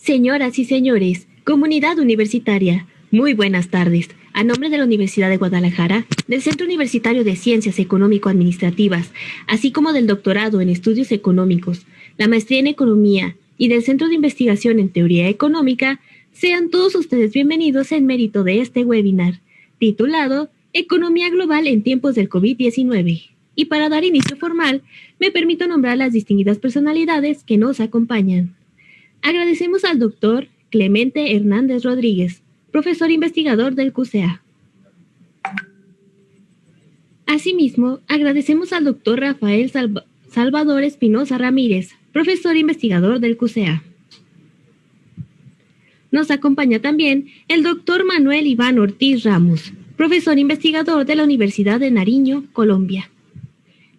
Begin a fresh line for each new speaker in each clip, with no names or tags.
Señoras y señores, comunidad universitaria, muy buenas tardes. A nombre de la Universidad de Guadalajara, del Centro Universitario de Ciencias Económico-Administrativas, así como del doctorado en Estudios Económicos, la maestría en Economía y del Centro de Investigación en Teoría Económica, sean todos ustedes bienvenidos en mérito de este webinar, titulado Economía Global en tiempos del COVID-19. Y para dar inicio formal, me permito nombrar las distinguidas personalidades que nos acompañan. Agradecemos al doctor Clemente Hernández Rodríguez, profesor investigador del CUSEA. Asimismo, agradecemos al doctor Rafael Salvador Espinosa Ramírez, profesor investigador del CUSEA. Nos acompaña también el doctor Manuel Iván Ortiz Ramos, profesor investigador de la Universidad de Nariño, Colombia.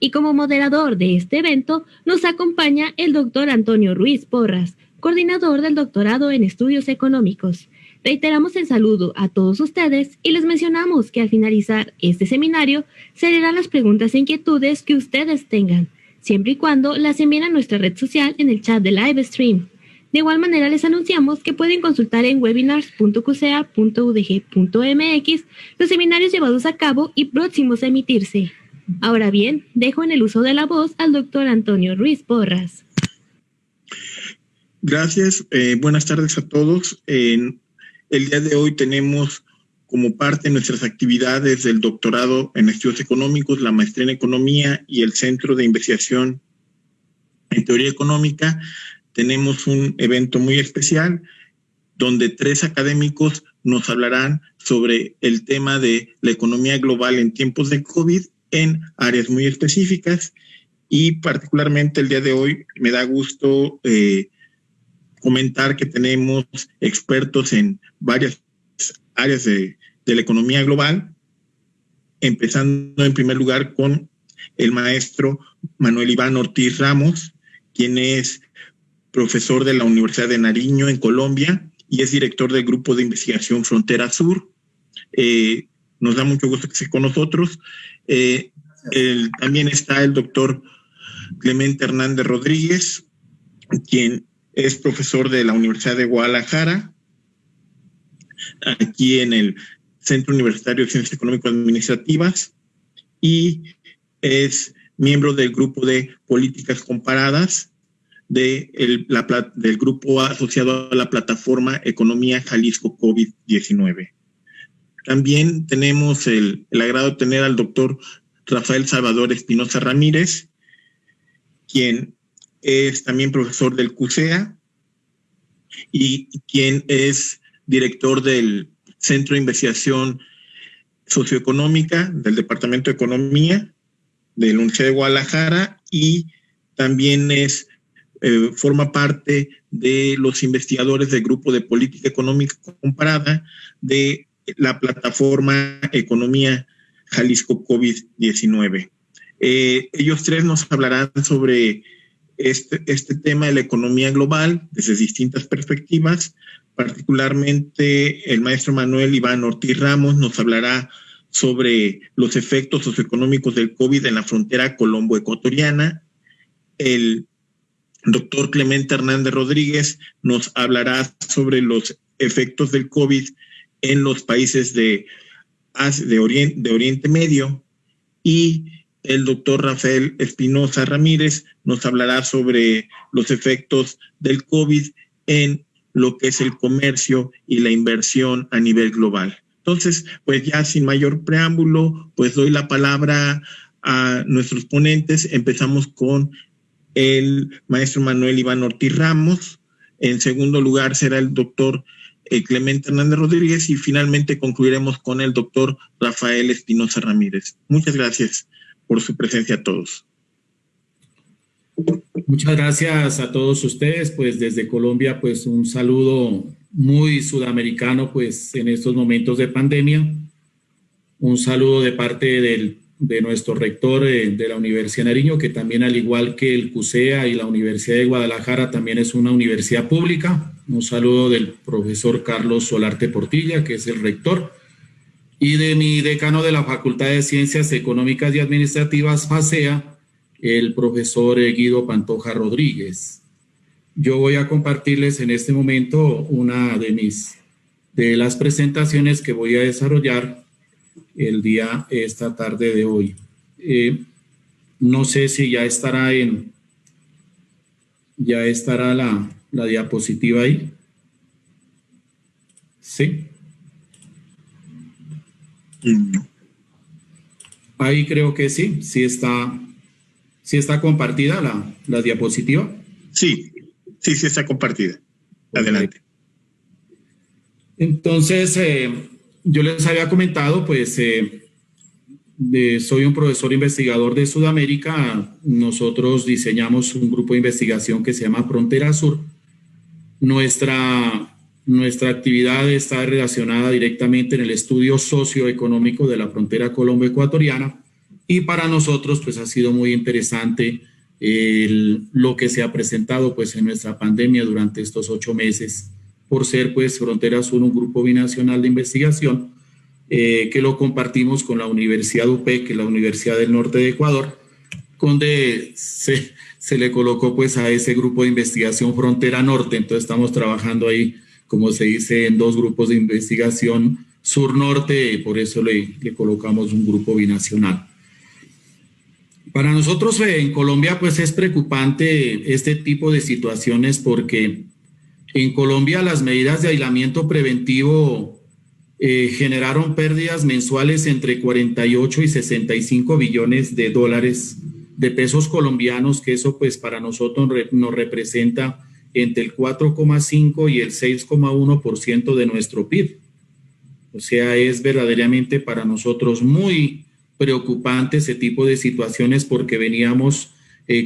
Y como moderador de este evento, nos acompaña el doctor Antonio Ruiz Porras, coordinador del doctorado en Estudios Económicos. Reiteramos el saludo a todos ustedes y les mencionamos que al finalizar este seminario se leerán las preguntas e inquietudes que ustedes tengan, siempre y cuando las envíen a nuestra red social en el chat de live stream. De igual manera les anunciamos que pueden consultar en webinars.qcea.udg.mx los seminarios llevados a cabo y próximos a emitirse. Ahora bien, dejo en el uso de la voz al doctor Antonio Ruiz Porras.
Gracias, buenas tardes a todos. El día de hoy tenemos como parte de nuestras actividades del doctorado en Estudios Económicos, la maestría en Economía y el Centro de Investigación en Teoría Económica, tenemos un evento muy especial donde 3 académicos nos hablarán sobre el tema de la economía global en tiempos de COVID en áreas muy específicas, y particularmente el día de hoy me da gusto comentar que tenemos expertos en varias áreas de la economía global, empezando en primer lugar con el maestro Manuel Iván Ortiz Ramos, quien es profesor de la Universidad de Nariño en Colombia y es director del Grupo de Investigación Frontera Sur. Nos da mucho gusto que esté con nosotros. También está el doctor Clemente Hernández Rodríguez, quien es profesor de la Universidad de Guadalajara, aquí en el Centro Universitario de Ciencias Económico-Administrativas, y es miembro del Grupo de Políticas Comparadas del grupo asociado a la plataforma Economía Jalisco COVID-19. También tenemos el agrado de tener al doctor Rafael Salvador Espinosa Ramírez, quien es también profesor del CUSEA y quien es director del Centro de Investigación Socioeconómica del Departamento de Economía de la Universidad de Guadalajara, y también forma parte de los investigadores del Grupo de Política Económica Comparada de la plataforma Economía Jalisco COVID-19. Ellos 3 nos hablarán sobre este tema de la economía global desde distintas perspectivas. Particularmente el maestro Manuel Iván Ortiz Ramos nos hablará sobre los efectos socioeconómicos del COVID en la frontera colombo-ecuatoriana. El doctor Clemente Hernández Rodríguez nos hablará sobre los efectos del COVID en los países de Oriente Medio, y el doctor Rafael Espinosa Ramírez nos hablará sobre los efectos del COVID en lo que es el comercio y la inversión a nivel global. Entonces, pues ya sin mayor preámbulo, pues doy la palabra a nuestros ponentes. Empezamos con el maestro Manuel Iván Ortiz Ramos. En segundo lugar será el doctor Clemente Hernández Rodríguez, y finalmente concluiremos con el doctor Rafael Espinosa Ramírez. Muchas gracias por su presencia a todos.
Muchas gracias a todos ustedes, pues desde Colombia, pues un saludo muy sudamericano, pues en estos momentos de pandemia. Un saludo de parte de nuestro rector de la Universidad de Nariño, que también, al igual que el CUSEA y la Universidad de Guadalajara, también es una universidad pública. Un saludo del profesor Carlos Solarte Portilla, que es el rector, y de mi decano de la Facultad de Ciencias Económicas y Administrativas, FACEA, el profesor Guido Pantoja Rodríguez. yo voy a compartirles en este momento una de las presentaciones que voy a desarrollar esta tarde de hoy. No sé si ya estará la diapositiva ahí. ¿Sí? Ahí creo que sí está compartida la diapositiva.
Sí está compartida. Adelante.
Entonces, yo les había comentado, pues, soy un profesor investigador de Sudamérica. Nosotros diseñamos un grupo de investigación que se llama Frontera Sur. Nuestra actividad está relacionada directamente en el estudio socioeconómico de la frontera colombo-ecuatoriana, y para nosotros pues ha sido muy interesante lo que se ha presentado pues en nuestra pandemia durante estos 8 meses, por ser pues Frontera Sur un grupo binacional de investigación que lo compartimos con la Universidad UPE, que es la Universidad del Norte de Ecuador, donde se le colocó pues a ese grupo de investigación Frontera Norte. Entonces estamos trabajando ahí, como se dice, en 2 grupos de investigación sur-norte, y por eso le colocamos un grupo binacional. Para nosotros en Colombia pues es preocupante este tipo de situaciones, porque en Colombia las medidas de aislamiento preventivo generaron pérdidas mensuales entre 48 y 65 billones de dólares de pesos colombianos, que eso pues para nosotros nos representa entre el 4,5 y el 6,1% de nuestro PIB. O sea, es verdaderamente para nosotros muy preocupante ese tipo de situaciones, porque veníamos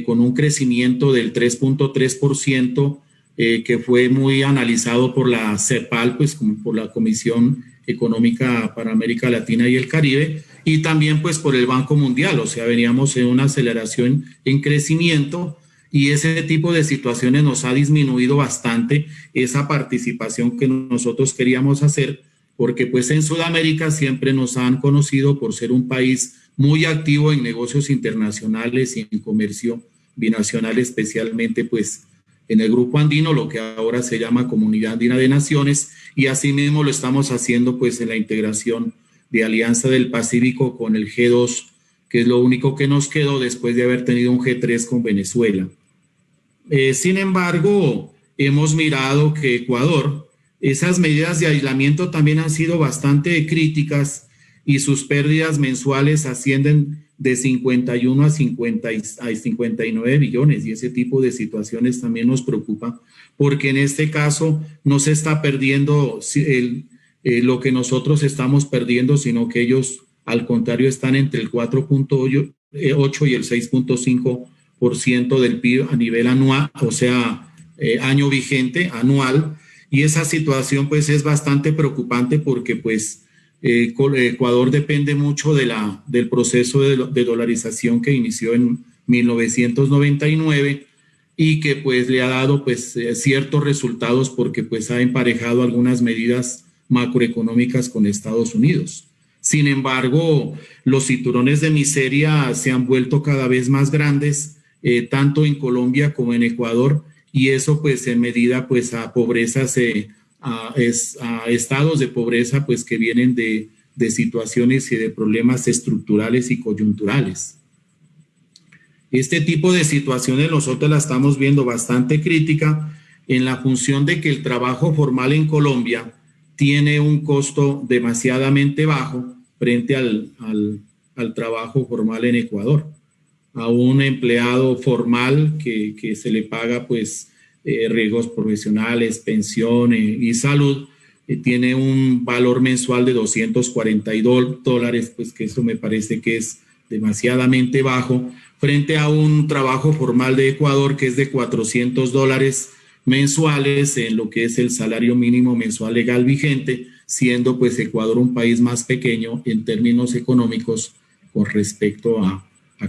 con un crecimiento del 3,3%, que fue muy analizado por la CEPAL, pues como por la Comisión Económica para América Latina y el Caribe, y también pues por el Banco Mundial. O sea, veníamos en una aceleración en crecimiento, y ese tipo de situaciones nos ha disminuido bastante esa participación que nosotros queríamos hacer, porque pues en Sudamérica siempre nos han conocido por ser un país muy activo en negocios internacionales y en comercio binacional, especialmente pues en el Grupo Andino, lo que ahora se llama Comunidad Andina de Naciones, y asimismo lo estamos haciendo pues en la integración de Alianza del Pacífico con el G2, que es lo único que nos quedó después de haber tenido un G3 con Venezuela. Sin embargo, hemos mirado que Ecuador, esas medidas de aislamiento también han sido bastante críticas, y sus pérdidas mensuales ascienden de 51 a 59 billones, y ese tipo de situaciones también nos preocupa, porque en este caso no se está perdiendo lo que nosotros estamos perdiendo, sino que ellos al contrario están entre el 4,8 y el 6,5% del PIB a nivel anual, o sea, año vigente, anual. Y esa situación pues es bastante preocupante, porque pues Ecuador depende mucho del proceso de dolarización que inició en 1999, y que pues le ha dado pues ciertos resultados, porque pues ha emparejado algunas medidas macroeconómicas con Estados Unidos. Sin embargo, los cinturones de miseria se han vuelto cada vez más grandes, tanto en Colombia como en Ecuador, y eso pues en medida pues a pobrezas, a estados de pobreza pues que vienen de situaciones y de problemas estructurales y coyunturales. Este tipo de situaciones nosotros la estamos viendo bastante crítica, en la función de que el trabajo formal en Colombia tiene un costo demasiadamente bajo frente al trabajo formal en Ecuador. A un empleado formal que se le paga pues riesgos profesionales, pensión y salud, tiene un valor mensual de $242, pues que eso me parece que es demasiadamente bajo, frente a un trabajo formal de Ecuador que es de $400 mensuales, en lo que es el salario mínimo mensual legal vigente, siendo pues Ecuador un país más pequeño en términos económicos con respecto a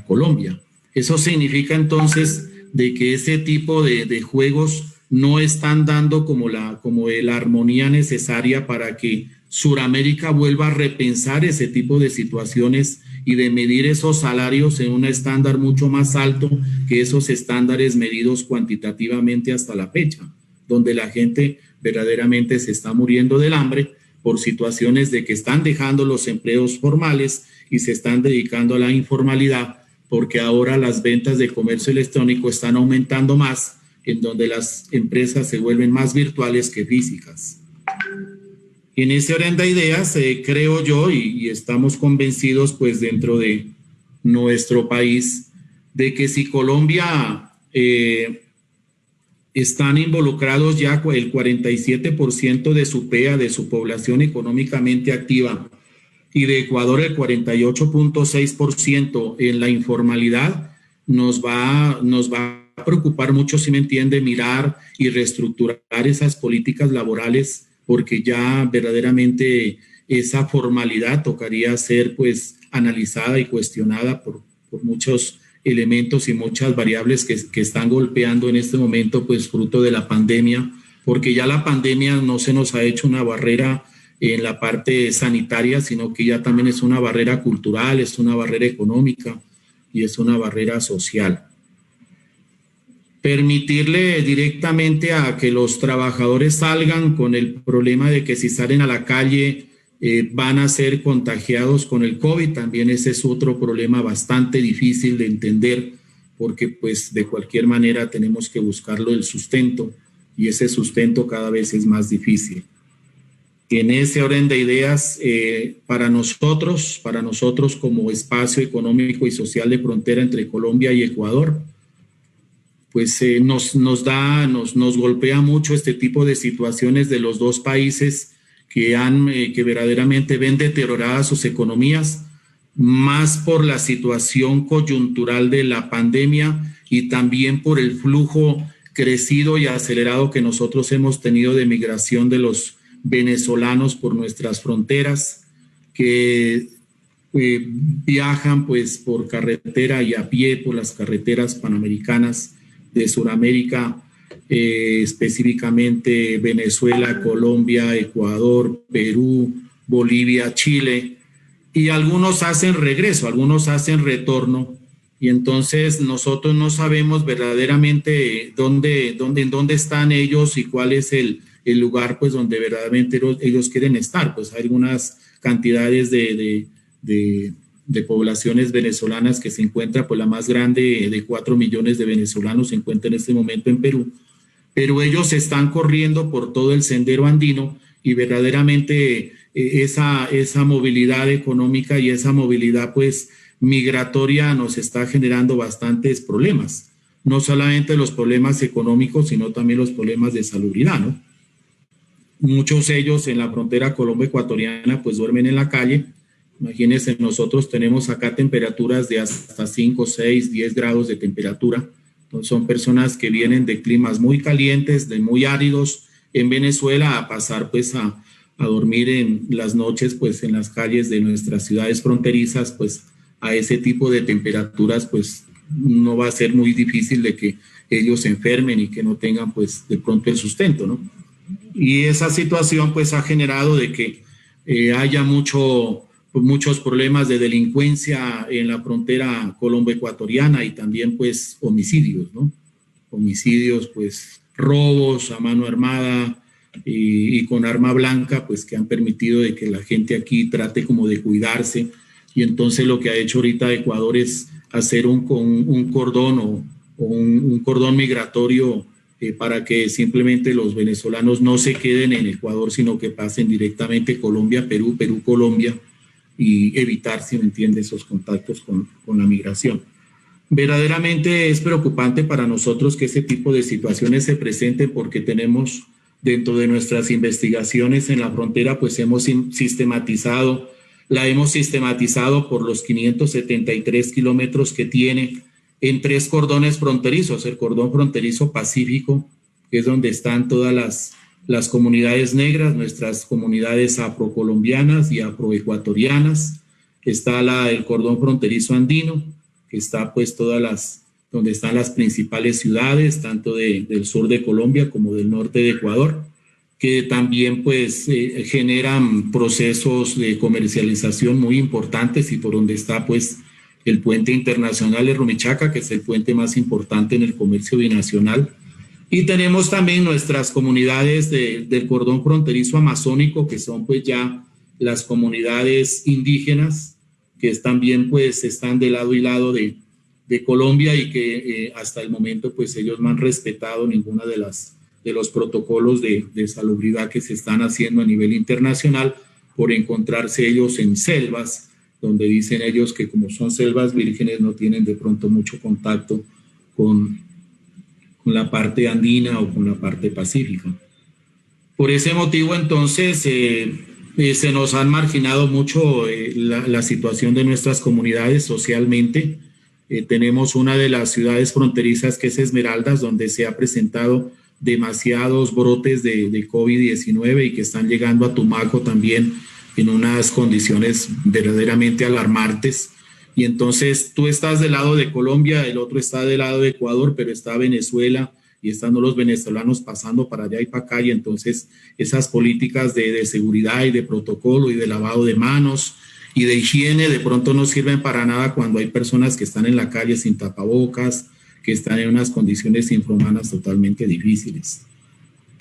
Colombia. Eso significa entonces de que ese tipo de juegos no están dando como la armonía necesaria para que Suramérica vuelva a repensar ese tipo de situaciones y de medir esos salarios en un estándar mucho más alto que esos estándares medidos cuantitativamente hasta la fecha, donde la gente verdaderamente se está muriendo del hambre por situaciones de que están dejando los empleos formales y se están dedicando a la informalidad, porque ahora las ventas de comercio electrónico están aumentando más, en donde las empresas se vuelven más virtuales que físicas. En ese orden de ideas, creo yo, y estamos convencidos pues dentro de nuestro país, de que si Colombia están involucrados ya el 47% de su PEA, de su población económicamente activa, y de Ecuador el 48.6% en la informalidad, nos va a preocupar mucho, si me entiende, mirar y reestructurar esas políticas laborales, porque ya verdaderamente esa formalidad tocaría ser pues analizada y cuestionada por muchos elementos y muchas variables que están golpeando en este momento pues fruto de la pandemia, porque ya la pandemia no se nos ha hecho una barrera en la parte sanitaria, sino que ya también es una barrera cultural, es una barrera económica y es una barrera social. Permitirle directamente a que los trabajadores salgan con el problema de que si salen a la calle van a ser contagiados con el COVID, también ese es otro problema bastante difícil de entender, porque pues de cualquier manera tenemos que buscarlo el sustento, y ese sustento cada vez es más difícil. En ese orden de ideas, para nosotros como espacio económico y social de frontera entre Colombia y Ecuador, pues nos golpea mucho este tipo de situaciones de los dos países que verdaderamente ven deterioradas sus economías, más por la situación coyuntural de la pandemia y también por el flujo crecido y acelerado que nosotros hemos tenido de migración de los venezolanos por nuestras fronteras, que viajan pues por carretera y a pie por las carreteras panamericanas de Sudamérica, específicamente Venezuela, Colombia, Ecuador, Perú, Bolivia, Chile, y algunos hacen regreso, algunos hacen retorno, y entonces nosotros no sabemos verdaderamente en dónde están ellos y cuál es el lugar pues donde verdaderamente ellos quieren estar. Pues hay algunas cantidades de poblaciones venezolanas que se encuentran, pues la más grande de 4 millones de venezolanos se encuentra en este momento en Perú, pero ellos están corriendo por todo el sendero andino, y verdaderamente esa movilidad económica y esa movilidad pues migratoria nos está generando bastantes problemas, no solamente los problemas económicos, sino también los problemas de salubridad, ¿no? Muchos de ellos en la frontera colombo-ecuatoriana pues duermen en la calle. Imagínense, nosotros tenemos acá temperaturas de hasta 5, 6, 10 grados de temperatura. Entonces son personas que vienen de climas muy calientes, de muy áridos en Venezuela, a pasar pues a dormir en las noches pues en las calles de nuestras ciudades fronterizas, pues a ese tipo de temperaturas pues no va a ser muy difícil de que ellos se enfermen y que no tengan pues de pronto el sustento, ¿no? Y esa situación pues ha generado de que haya muchos problemas de delincuencia en la frontera colombo-ecuatoriana, y también pues homicidios, ¿no? Homicidios, pues robos a mano armada y con arma blanca, pues que han permitido de que la gente aquí trate como de cuidarse. Y entonces lo que ha hecho ahorita Ecuador es hacer un cordón o un cordón migratorio para que simplemente los venezolanos no se queden en Ecuador, sino que pasen directamente Colombia, Perú, Perú, Colombia, y evitar, si me entiende, esos contactos con la migración. Verdaderamente es preocupante para nosotros que ese tipo de situaciones se presenten, porque tenemos dentro de nuestras investigaciones en la frontera, pues hemos sistematizado por los 573 kilómetros que tiene en 3 cordones fronterizos: el cordón fronterizo pacífico, que es donde están todas las comunidades negras, nuestras comunidades afrocolombianas y afroecuatorianas. Está el cordón fronterizo andino, que está pues donde están las principales ciudades, tanto del sur de Colombia como del norte de Ecuador. que también pues generan procesos de comercialización muy importantes y por donde está pues el puente internacional de Rumichaca, que es el puente más importante en el comercio binacional. Y tenemos también nuestras comunidades del cordón fronterizo amazónico, que son pues ya las comunidades indígenas, que también pues están de lado y lado de Colombia y que hasta el momento pues ellos no han respetado ninguna de los protocolos de salubridad que se están haciendo a nivel internacional por encontrarse ellos en selvas, donde dicen ellos que como son selvas vírgenes no tienen de pronto mucho contacto con la parte andina o con la parte pacífica. Por ese motivo entonces se nos han marginado mucho la situación de nuestras comunidades socialmente. Tenemos una de las ciudades fronterizas que es Esmeraldas, donde se ha presentado demasiados brotes de COVID-19 y que están llegando a Tumaco también en unas condiciones verdaderamente alarmantes. Y entonces tú estás del lado de Colombia, el otro está del lado de Ecuador, pero está Venezuela y están los venezolanos pasando para allá y para acá. Y entonces esas políticas de seguridad y de protocolo y de lavado de manos y de higiene de pronto no sirven para nada cuando hay personas que están en la calle sin tapabocas, que están en unas condiciones infrahumanas totalmente difíciles.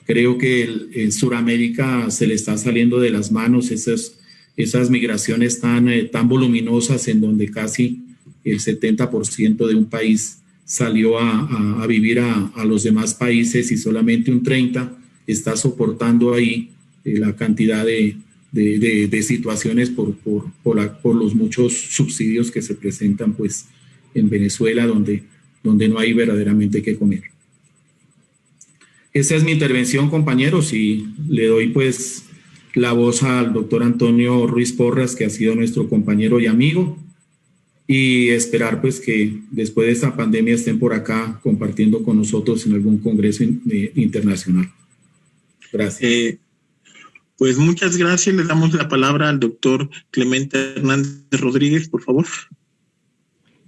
Creo que en Sudamérica se le está saliendo de las manos esas migraciones tan voluminosas en donde casi el 70% de un país salió a vivir a los demás países y solamente un 30% está soportando ahí la cantidad de situaciones por los muchos subsidios que se presentan pues en Venezuela donde no hay verdaderamente qué comer. Esa es mi intervención, compañeros, y le doy pues la voz al doctor Antonio Ruiz Porras, que ha sido nuestro compañero y amigo, y esperar pues que después de esta pandemia estén por acá compartiendo con nosotros en algún congreso internacional. Gracias.
Pues muchas gracias. Le damos la palabra al doctor Clemente Hernández Rodríguez, por favor.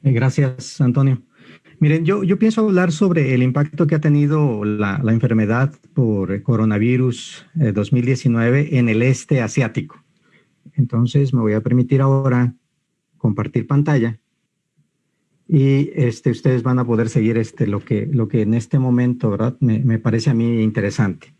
Gracias, Antonio. Miren, yo pienso hablar sobre el impacto que ha tenido la enfermedad por coronavirus 2019 en el este asiático. Entonces me voy a permitir ahora compartir pantalla y ustedes van a poder seguir lo que en este momento, ¿verdad? Me parece a mí interesante.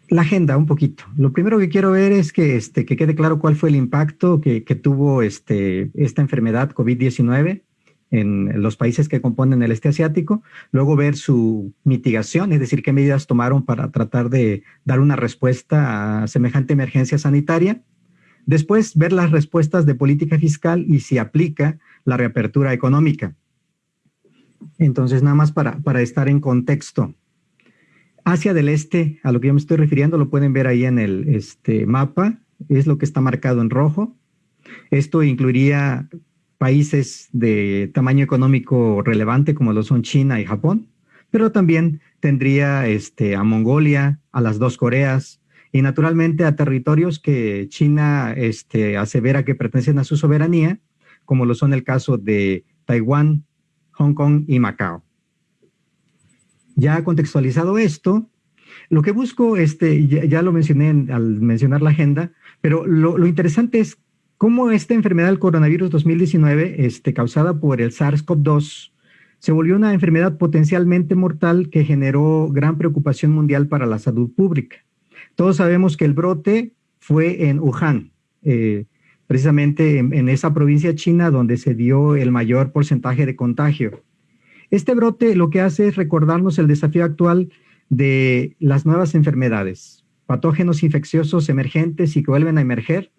La agenda un poquito. Lo primero que quiero ver es que quede claro cuál fue el impacto que tuvo esta enfermedad COVID-19 en los países que componen el este asiático. Luego ver su mitigación, es decir, qué medidas tomaron para tratar de dar una respuesta a semejante emergencia sanitaria. Después ver las respuestas de política fiscal y si aplica la reapertura económica. Entonces, nada más para estar en contexto. Asia del Este, a lo que yo me estoy refiriendo, lo pueden ver ahí en el mapa, es lo que está marcado en rojo. Esto incluiría países de tamaño económico relevante como lo son China y Japón, pero también tendría a Mongolia, a las dos Coreas y naturalmente a territorios que China asevera que pertenecen a su soberanía, como lo son el caso de Taiwán, Hong Kong y Macao. Ya contextualizado esto, lo que busco, ya lo mencioné al mencionar la agenda, pero lo interesante es cómo esta enfermedad del coronavirus 2019, causada por el SARS-CoV-2, se volvió una enfermedad potencialmente mortal que generó gran preocupación mundial para la salud pública. Todos sabemos que el brote fue en Wuhan, precisamente en esa provincia china donde se dio el mayor porcentaje de contagio. Este brote lo que hace es recordarnos el desafío actual de las nuevas enfermedades, patógenos infecciosos emergentes y que vuelven a emerger,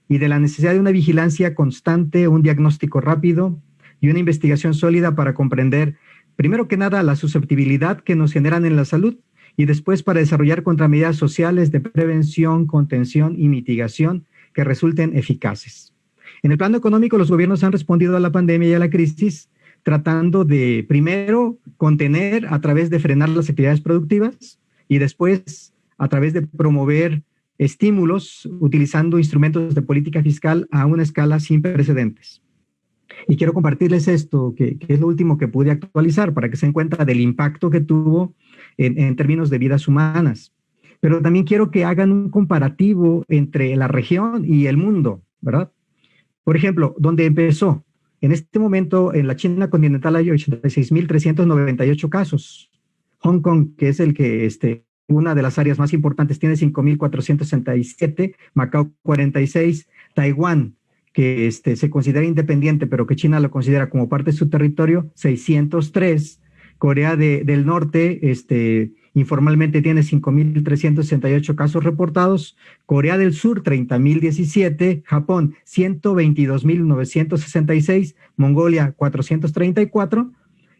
y de la necesidad de una vigilancia constante, un diagnóstico rápido y una investigación sólida para comprender, primero que nada, la susceptibilidad que nos generan en la salud y después para desarrollar contramedidas sociales de prevención, contención y mitigación que resulten eficaces. En el plano económico, los gobiernos han respondido a la pandemia y a la crisis tratando de, primero, contener a través de frenar las actividades productivas y después a través de promover estímulos utilizando instrumentos de política fiscal a una escala sin precedentes. Y quiero compartirles esto, que es lo último que pude actualizar para que se den cuenta del impacto que tuvo en términos de vidas humanas. Pero también quiero que hagan un comparativo entre la región y el mundo, ¿verdad? Por ejemplo, donde empezó, en este momento en la China continental hay 86.398 casos. Hong Kong, que es el que una de las áreas más importantes, tiene 5.467, Macao 46, Taiwán, que se considera independiente, pero que China lo considera como parte de su territorio, 603, Corea del Norte, informalmente tiene 5.368 casos reportados, Corea del Sur 30.017, Japón 122.966, Mongolia 434,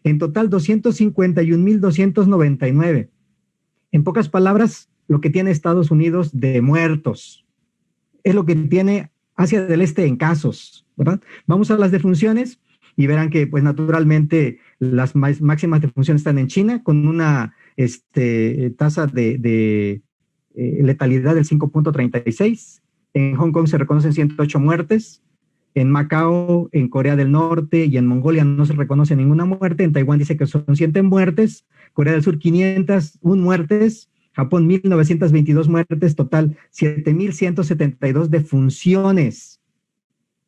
en total 251.299. En pocas palabras, lo que tiene Estados Unidos de muertos es lo que tiene Asia del Este en casos, ¿verdad? Vamos a las defunciones y verán que, pues, naturalmente las máximas defunciones están en China con una tasa de letalidad del 5.36. En Hong Kong se reconocen 108 muertes. En Macao, en Corea del Norte y en Mongolia no se reconoce ninguna muerte. En Taiwán dice que son 100 muertes. Corea del Sur 501 muertes. Japón 1.922 muertes. Total 7.172 defunciones.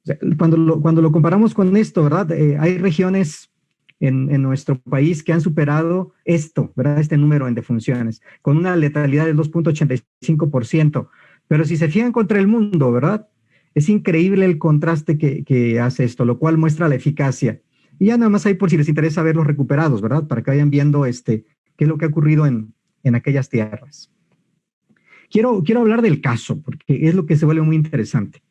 O sea, cuando lo comparamos con esto, ¿verdad? Hay regiones en nuestro país que han superado esto, ¿verdad? Este número en defunciones, con una letalidad del 2.85%. Pero si se fijan contra el mundo, ¿verdad? Es increíble el contraste que hace esto, lo cual muestra la eficacia. Y ya nada más hay por si les interesa ver los recuperados, ¿verdad? Para que vayan viendo qué es lo que ha ocurrido en aquellas tierras. Quiero hablar del caso, porque es lo que se vuelve muy interesante.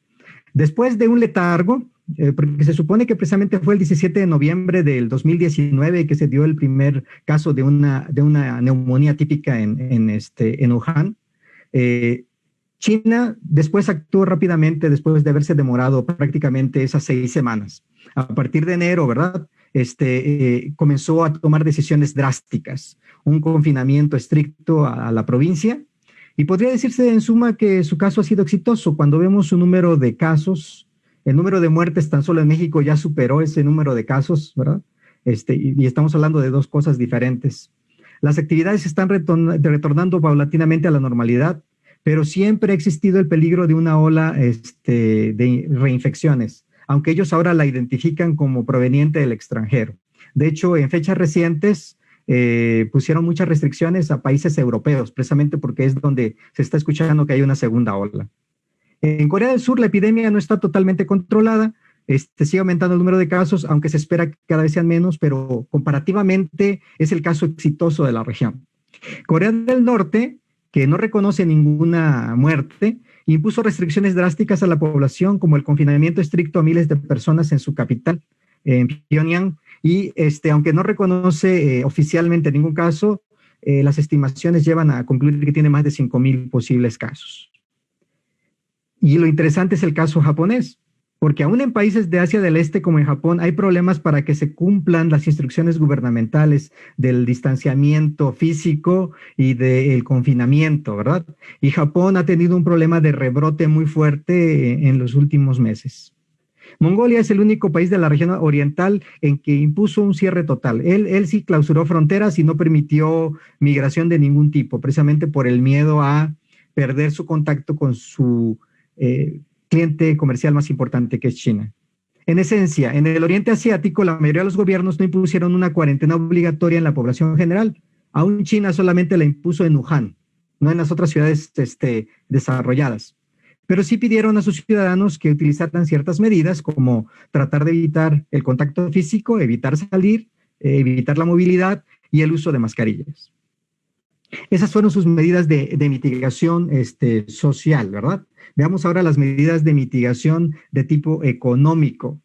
Después de un letargo, porque se supone que precisamente fue el 17 de noviembre del 2019 que se dio el primer caso de una neumonía típica en Wuhan. China después actuó rápidamente después de haberse demorado prácticamente esas 6 semanas. A partir de enero, ¿verdad? Comenzó a tomar decisiones drásticas, un confinamiento estricto a la provincia, y podría decirse en suma que su caso ha sido exitoso. Cuando vemos su número de casos, el número de muertes tan solo en México ya superó ese número de casos, ¿verdad? Y estamos hablando de dos cosas diferentes. Las actividades están retornando paulatinamente a la normalidad, pero siempre ha existido el peligro de una ola de reinfecciones, aunque ellos ahora la identifican como proveniente del extranjero. De hecho, en fechas recientes pusieron muchas restricciones a países europeos, precisamente porque es donde se está escuchando que hay una segunda ola. En Corea del Sur la epidemia no está totalmente controlada, sigue aumentando el número de casos, aunque se espera que cada vez sean menos, pero comparativamente es el caso exitoso de la región. Corea del Norte, que no reconoce ninguna muerte, impuso restricciones drásticas a la población, como el confinamiento estricto a miles de personas en su capital, en Pyongyang, y aunque no reconoce oficialmente ningún caso, las estimaciones llevan a concluir que tiene más de 5,000 posibles casos. Y lo interesante es el caso japonés, porque aún en países de Asia del Este como en Japón hay problemas para que se cumplan las instrucciones gubernamentales del distanciamiento físico y del confinamiento, ¿verdad? Y Japón ha tenido un problema de rebrote muy fuerte en los últimos meses. Mongolia es el único país de la región oriental en que impuso un cierre total. Él sí clausuró fronteras y no permitió migración de ningún tipo, precisamente por el miedo a perder su contacto con su cliente comercial más importante, que es China. En esencia, en el Oriente Asiático, la mayoría de los gobiernos no impusieron una cuarentena obligatoria en la población general. Aún China solamente la impuso en Wuhan, no en las otras ciudades desarrolladas. Pero sí pidieron a sus ciudadanos que utilizaran ciertas medidas, como tratar de evitar el contacto físico, evitar salir, evitar la movilidad y el uso de mascarillas. Esas fueron sus medidas de mitigación social, ¿verdad? Veamos ahora las medidas de mitigación de tipo económico.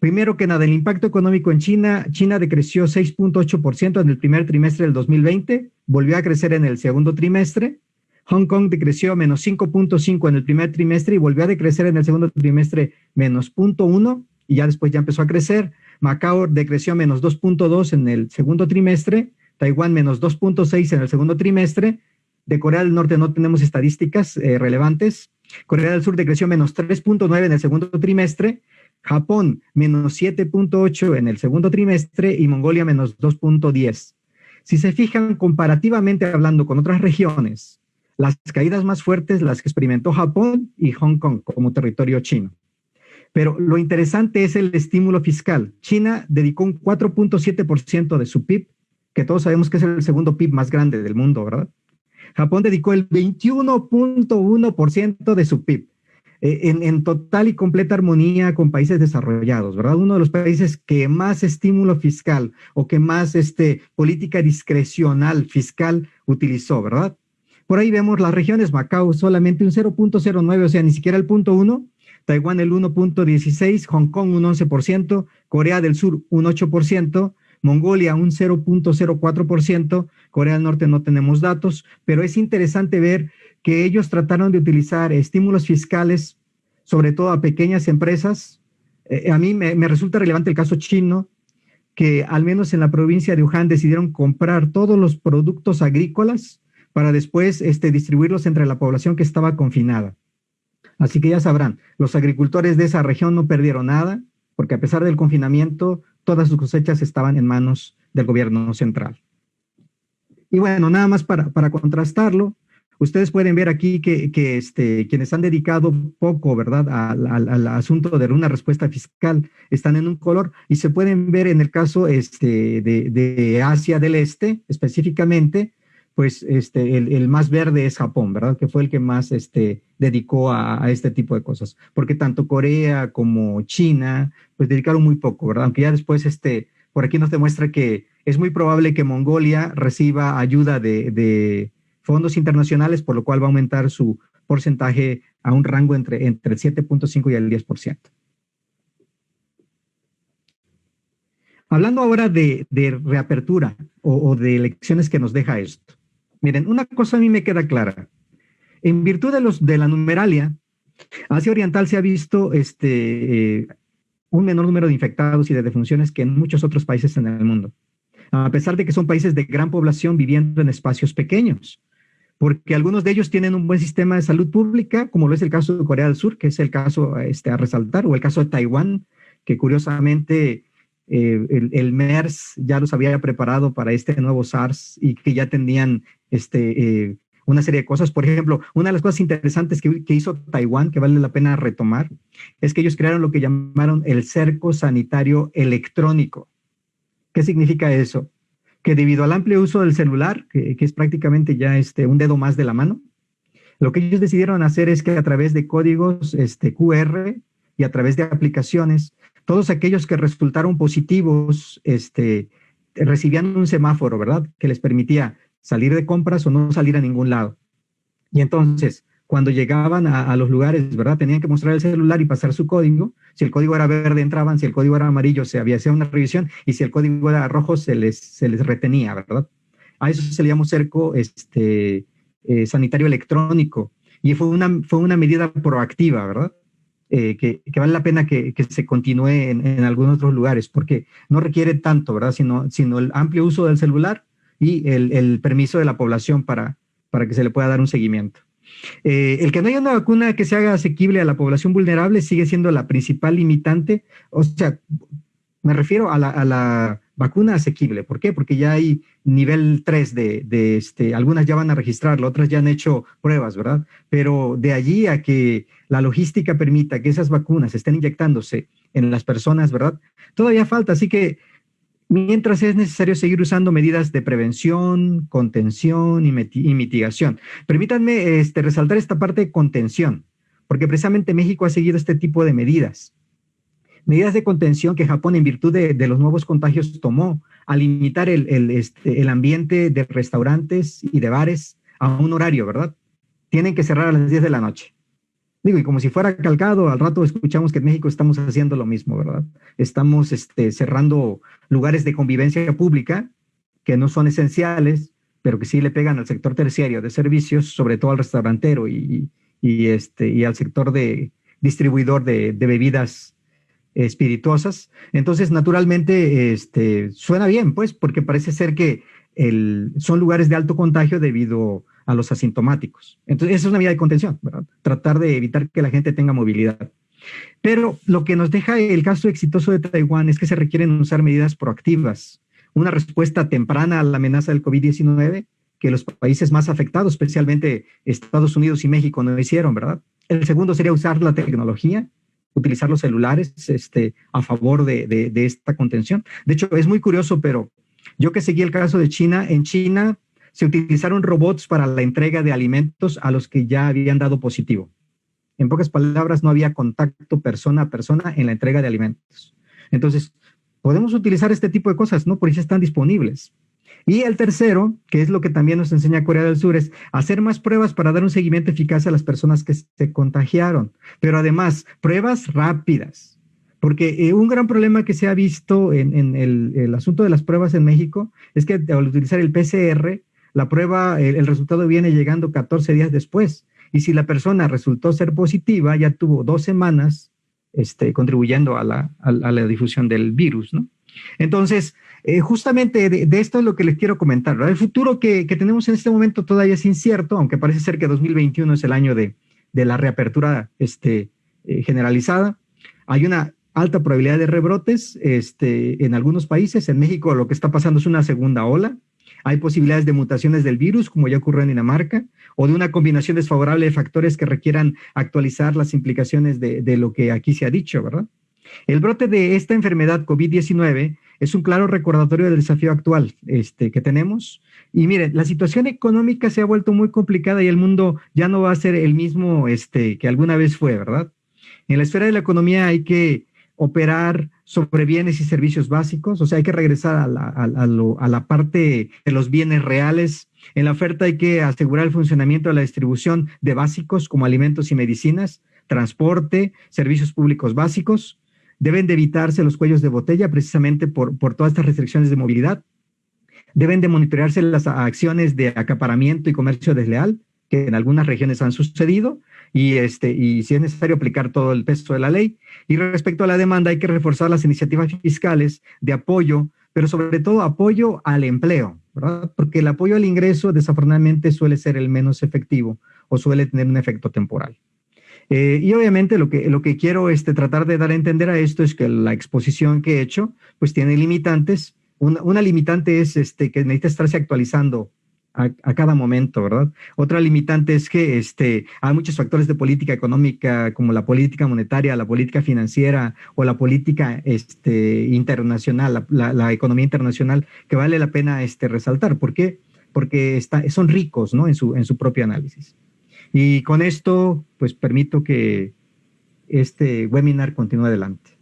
Primero que nada, el impacto económico en China. China decreció 6.8% en el primer trimestre del 2020, volvió a crecer en el segundo trimestre. Hong Kong decreció menos 5.5 en el primer trimestre y volvió a decrecer en el segundo trimestre menos 0.1 y ya después ya empezó a crecer. Macao decreció menos 2.2 en el segundo trimestre. Taiwán menos 2.6 en el segundo trimestre. De Corea del Norte no tenemos estadísticas relevantes. Corea del Sur decreció menos 3.9 en el segundo trimestre. Japón menos 7.8 en el segundo trimestre y Mongolia menos 2.10. Si se fijan comparativamente hablando con otras regiones, las caídas más fuertes las que experimentó Japón y Hong Kong como territorio chino. Pero lo interesante es el estímulo fiscal. China dedicó un 4.7% de su PIB, que todos sabemos que es el segundo PIB más grande del mundo, ¿verdad? Japón dedicó el 21.1% de su PIB, en total y completa armonía con países desarrollados, ¿verdad? Uno de los países que más estímulo fiscal o que más política discrecional fiscal utilizó, ¿verdad? Por ahí vemos las regiones, Macao solamente un 0.09, o sea, ni siquiera el 0.1, Taiwán el 1.16, Hong Kong un 11%, Corea del Sur un 8%, Mongolia un 0.04%, Corea del Norte no tenemos datos, pero es interesante ver que ellos trataron de utilizar estímulos fiscales, sobre todo a pequeñas empresas. A mí me resulta relevante el caso chino, que al menos en la provincia de Wuhan decidieron comprar todos los productos agrícolas para después distribuirlos entre la población que estaba confinada. Así que ya sabrán, los agricultores de esa región no perdieron nada, porque a pesar del confinamiento, todas sus cosechas estaban en manos del gobierno central. Y bueno, nada más para contrastarlo, ustedes pueden ver aquí que quienes han dedicado poco, ¿verdad?, al asunto de una respuesta fiscal están en un color, y se pueden ver en el caso de Asia del Este, específicamente, pues el más verde es Japón, ¿verdad?, que fue el que más dedicó a este tipo de cosas, porque tanto Corea como China, pues dedicaron muy poco, ¿verdad?, aunque ya después por aquí nos demuestra que es muy probable que Mongolia reciba ayuda de fondos internacionales, por lo cual va a aumentar su porcentaje a un rango entre el 7.5 y el 10%. Hablando ahora de reapertura o de lecciones que nos deja esto. Miren, una cosa a mí me queda clara. En virtud de la numeralia, Asia Oriental se ha visto un menor número de infectados y de defunciones que en muchos otros países en el mundo, a pesar de que son países de gran población viviendo en espacios pequeños, porque algunos de ellos tienen un buen sistema de salud pública, como lo es el caso de Corea del Sur, que es el caso a resaltar, o el caso de Taiwán, que curiosamente el MERS ya los había preparado para este nuevo SARS y que ya tenían una serie de cosas. Por ejemplo, una de las cosas interesantes que hizo Taiwán, que vale la pena retomar, es que ellos crearon lo que llamaron el cerco sanitario electrónico. ¿Qué significa eso? Que debido al amplio uso del celular, que es prácticamente ya un dedo más de la mano, lo que ellos decidieron hacer es que a través de códigos QR y a través de aplicaciones, todos aquellos que resultaron positivos recibían un semáforo, ¿verdad?, que les permitía salir de compras o no salir a ningún lado. Y entonces, cuando llegaban a los lugares, ¿verdad?, tenían que mostrar el celular y pasar su código. Si el código era verde, entraban. Si el código era amarillo, se había hecho una revisión. Y si el código era rojo, se les retenía, ¿verdad? A eso se le llamó cerco sanitario electrónico. Y fue una medida proactiva, ¿verdad?, que vale la pena que se continúe en algunos otros lugares, porque no requiere tanto, ¿verdad?, sino el amplio uso del celular y el permiso de la población para que se le pueda dar un seguimiento. El que no haya una vacuna que se haga asequible a la población vulnerable sigue siendo la principal limitante. O sea, me refiero a la vacuna asequible. ¿Por qué? Porque ya hay nivel 3 algunas ya van a registrarlo, otras ya han hecho pruebas, ¿verdad? Pero de allí a que la logística permita que esas vacunas estén inyectándose en las personas, ¿verdad?, todavía falta. Así que mientras es necesario seguir usando medidas de prevención, contención y mitigación. Permítanme resaltar esta parte de contención, porque precisamente México ha seguido este tipo de medidas. Medidas de contención que Japón, en virtud de los nuevos contagios, tomó al limitar el ambiente de restaurantes y de bares a un horario, ¿verdad? Tienen que cerrar a las 10 de la noche. Digo, y como si fuera calcado, al rato escuchamos que en México estamos haciendo lo mismo, ¿verdad? Estamos cerrando lugares de convivencia pública que no son esenciales, pero que sí le pegan al sector terciario de servicios, sobre todo al restaurantero y al sector de distribuidor de bebidas espirituosas. Entonces, naturalmente, suena bien, pues, porque parece ser que son lugares de alto contagio debido a los asintomáticos. Entonces, esa es una medida de contención, ¿verdad? Tratar de evitar que la gente tenga movilidad. Pero lo que nos deja el caso exitoso de Taiwán es que se requieren usar medidas proactivas. una respuesta temprana a la amenaza del COVID-19 que los países más afectados, especialmente Estados Unidos y México, no hicieron, ¿verdad? El segundo sería usar la tecnología, utilizar los celulares a favor de esta contención. De hecho, es muy curioso, pero yo que seguí el caso de China, en China se utilizaron robots para la entrega de alimentos a los que ya habían dado positivo. En pocas palabras, no había contacto persona a persona en la entrega de alimentos. Entonces, podemos utilizar este tipo de cosas, ¿no? Por eso están disponibles. Y el tercero, que es lo que también nos enseña Corea del Sur, es hacer más pruebas para dar un seguimiento eficaz a las personas que se contagiaron. Pero además, pruebas rápidas. Porque un gran problema que se ha visto en el asunto de las pruebas en México es que al utilizar el PCR, la prueba, el resultado viene llegando 14 días después. Y si la persona resultó ser positiva, ya tuvo 2 semanas contribuyendo a la difusión del virus, ¿no? Entonces, justamente de esto es lo que les quiero comentar, ¿verdad? El futuro que tenemos en este momento todavía es incierto, aunque parece ser que 2021 es el año de la reapertura generalizada. Hay una alta probabilidad de rebrotes en algunos países. En México lo que está pasando es una segunda ola. Hay posibilidades de mutaciones del virus, como ya ocurrió en Dinamarca, o de una combinación desfavorable de factores que requieran actualizar las implicaciones de lo que aquí se ha dicho, ¿verdad? El brote de esta enfermedad COVID-19 es un claro recordatorio del desafío actual que tenemos. Y miren, la situación económica se ha vuelto muy complicada y el mundo ya no va a ser el mismo que alguna vez fue, ¿verdad? En la esfera de la economía hay que operar sobre bienes y servicios básicos, o sea, hay que regresar a la parte de los bienes reales. En la oferta hay que asegurar el funcionamiento de la distribución de básicos como alimentos y medicinas, transporte, servicios públicos básicos. Deben de evitarse los cuellos de botella precisamente por todas estas restricciones de movilidad. Deben de monitorearse las acciones de acaparamiento y comercio desleal que en algunas regiones han sucedido y si es necesario aplicar todo el peso de la ley. Y respecto a la demanda hay que reforzar las iniciativas fiscales de apoyo, pero sobre todo apoyo al empleo, ¿verdad? Porque el apoyo al ingreso desafortunadamente suele ser el menos efectivo o suele tener un efecto temporal. Y obviamente lo que quiero tratar de dar a entender a esto es que la exposición que he hecho pues tiene limitantes. Una limitante es que necesita estarse actualizando a cada momento, ¿verdad? Otra limitante es que hay muchos factores de política económica como la política monetaria, la política financiera o la política internacional, la economía internacional que vale la pena resaltar. ¿Por qué? Porque son ricos, ¿no? en su propio análisis. Y con esto, pues permito que este webinar continúe adelante.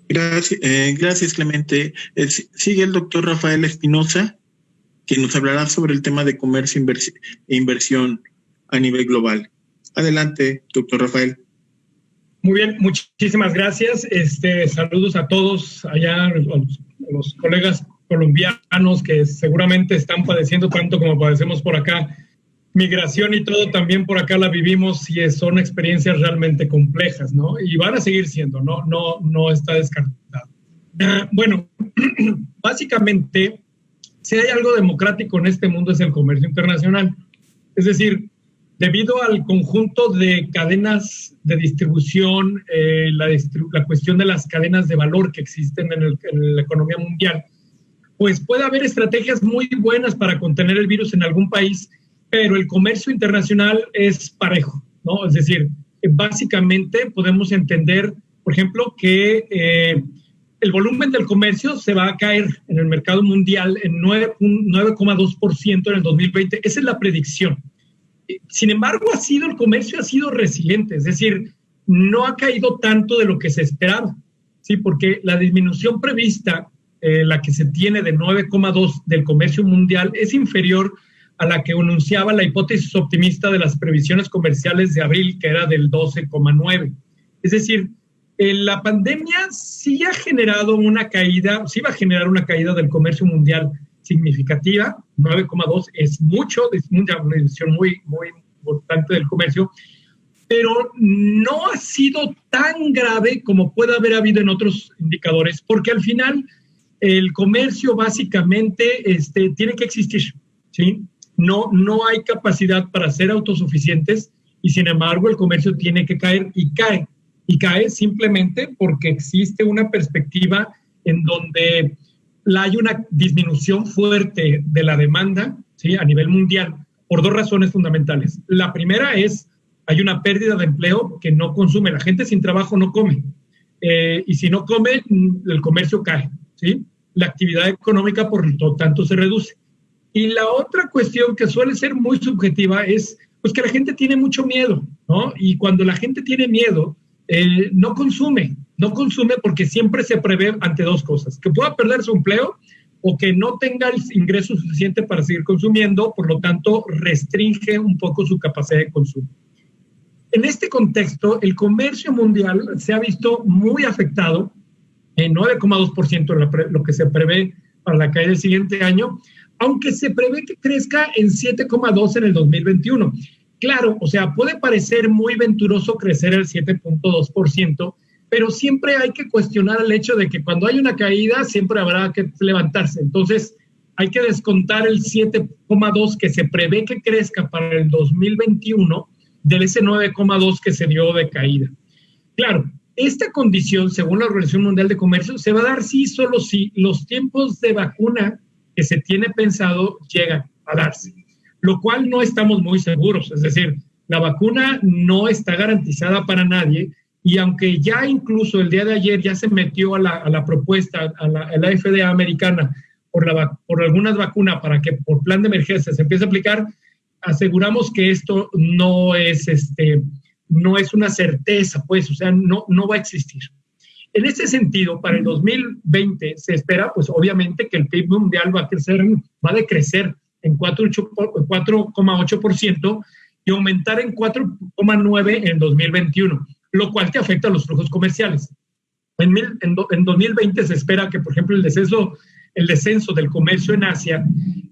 Gracias, Clemente. Sigue el doctor Rafael Espinosa, quien nos hablará sobre el tema de comercio e inversión a nivel global. Adelante, doctor Rafael.
Muy bien, muchísimas gracias. Saludos a todos allá, a los colegas colombianos que seguramente están padeciendo tanto como padecemos por acá. Migración y todo también por acá la vivimos y son experiencias realmente complejas, ¿no? Y van a seguir siendo, no está descartado. Bueno, básicamente, si hay algo democrático en este mundo es el comercio internacional. Es decir, debido al conjunto de cadenas de distribución, la cuestión de las cadenas de valor que existen en la economía mundial, pues puede haber estrategias muy buenas para contener el virus en algún país, pero el comercio internacional es parejo, ¿no? Es decir, básicamente podemos entender, por ejemplo, que el volumen del comercio se va a caer en el mercado mundial en 9,2% en el 2020. Esa es la predicción. Sin embargo, el comercio ha sido resiliente, es decir, no ha caído tanto de lo que se esperaba, ¿sí? Porque la disminución prevista, la que se tiene de 9,2 del comercio mundial, es inferior a la que anunciaba la hipótesis optimista de las previsiones comerciales de abril, que era del 12,9. Es decir, la pandemia sí ha generado una caída, sí va a generar una caída del comercio mundial significativa. 9,2 es mucho, es una división muy, muy importante del comercio, pero no ha sido tan grave como puede haber habido en otros indicadores, porque al final el comercio básicamente tiene que existir, ¿sí? No hay capacidad para ser autosuficientes y sin embargo el comercio tiene que caer y cae. y cae simplemente porque existe una perspectiva en donde hay una disminución fuerte de la demanda, ¿sí?, a nivel mundial, por dos razones fundamentales. La primera es, hay una pérdida de empleo que no consume. La gente sin trabajo no come. Y si no come, el comercio cae, ¿sí? La actividad económica, por lo tanto, se reduce. Y la otra cuestión que suele ser muy subjetiva es pues, que la gente tiene mucho miedo, ¿no? Y cuando la gente tiene miedo, no consume porque siempre se prevé ante dos cosas: que pueda perder su empleo o que no tenga el ingreso suficiente para seguir consumiendo, por lo tanto, restringe un poco su capacidad de consumo. En este contexto, el comercio mundial se ha visto muy afectado, en 9,2% lo que se prevé para la caída del siguiente año, aunque se prevé que crezca en 7,2% en el 2021. Claro, o sea, puede parecer muy venturoso crecer el 7,2%, pero siempre hay que cuestionar el hecho de que cuando hay una caída siempre habrá que levantarse. Entonces, hay que descontar el 7,2% que se prevé que crezca para el 2021 del ese 9,2% que se dio de caída. Claro, esta condición, según la Organización Mundial de Comercio, se va a dar solo si los tiempos de vacuna que se tiene pensado llegan a darse, lo cual no estamos muy seguros. Es decir, la vacuna no está garantizada para nadie, y aunque ya incluso el día de ayer ya se metió a la propuesta, a la FDA americana, por algunas vacunas para que por plan de emergencia se empiece a aplicar, aseguramos que esto no es una certeza, pues, o sea, no va a existir. En ese sentido, para el 2020 se espera, pues, obviamente que el PIB mundial va a decrecer en 4,8% y aumentar en 4,9% en el 2021, lo cual te afecta a los flujos comerciales. En 2020 se espera que, por ejemplo, el descenso del comercio en Asia,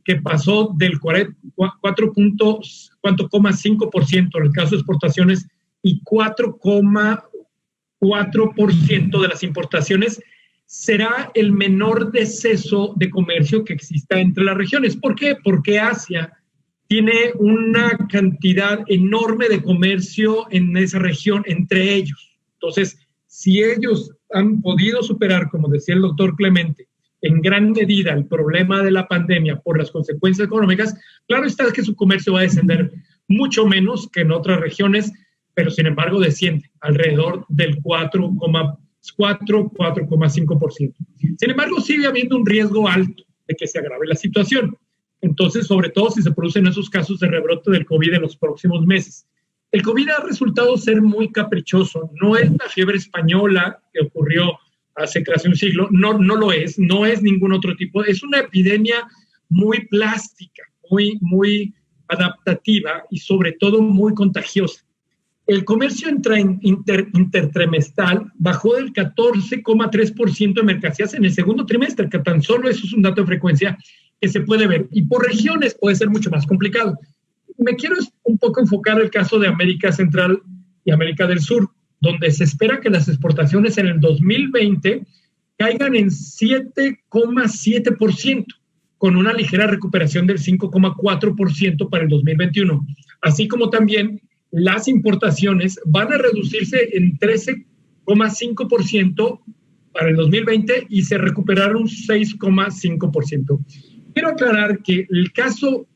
que pasó del 4,5% en el caso de exportaciones y 4,4% de las importaciones, será el menor deceso de comercio que exista entre las regiones. ¿Por qué? Porque Asia tiene una cantidad enorme de comercio en esa región entre ellos. Entonces, si ellos han podido superar, como decía el doctor Clemente, en gran medida el problema de la pandemia por las consecuencias económicas, claro está que su comercio va a descender mucho menos que en otras regiones, pero sin embargo desciende alrededor del 4,5%. Sin embargo, sigue habiendo un riesgo alto de que se agrave la situación. Entonces, sobre todo si se producen esos casos de rebrote del COVID en los próximos meses. El COVID ha resultado ser muy caprichoso. No es la fiebre española que ocurrió hace casi un siglo, no lo es, no es ningún otro tipo. Es una epidemia muy plástica, muy adaptativa y sobre todo muy contagiosa. El comercio intertrimestral bajó del 14,3% de mercancías en el segundo trimestre, que tan solo eso es un dato de frecuencia que se puede ver. Y por regiones puede ser mucho más complicado. Me quiero un poco enfocar el caso de América Central y América del Sur, donde se espera que las exportaciones en el 2020 caigan en 7,7%, con una ligera recuperación del 5,4% para el 2021, así como también las importaciones van a reducirse en 13,5% para el 2020 y se recuperaron 6,5%. Quiero aclarar que el caso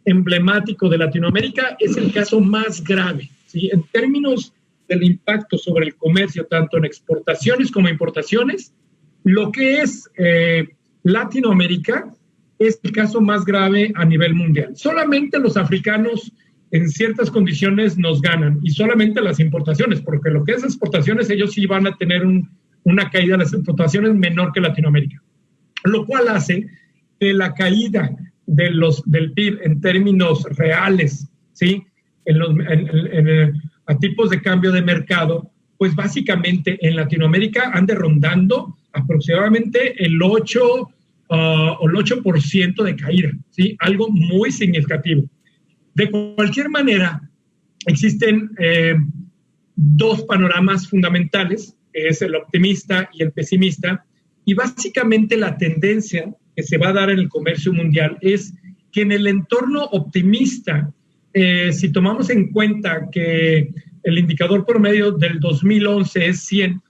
emblemático de Latinoamérica es el caso más grave, ¿sí? En términos del impacto sobre el comercio, tanto en exportaciones como importaciones, lo que es Latinoamérica es el caso más grave a nivel mundial. Solamente los africanos en ciertas condiciones nos ganan, y solamente las importaciones, porque lo que es exportaciones, ellos sí van a tener una caída de las exportaciones menor que Latinoamérica, lo cual hace que la caída del PIB en términos reales, ¿sí? A tipos de cambio de mercado, pues básicamente en Latinoamérica ande rondando aproximadamente el 8% de caída, ¿sí? Algo muy significativo. De cualquier manera, existen dos panoramas fundamentales, que es el optimista y el pesimista, y básicamente la tendencia que se va a dar en el comercio mundial es que en el entorno optimista, si tomamos en cuenta que el indicador promedio del 2011 es 100,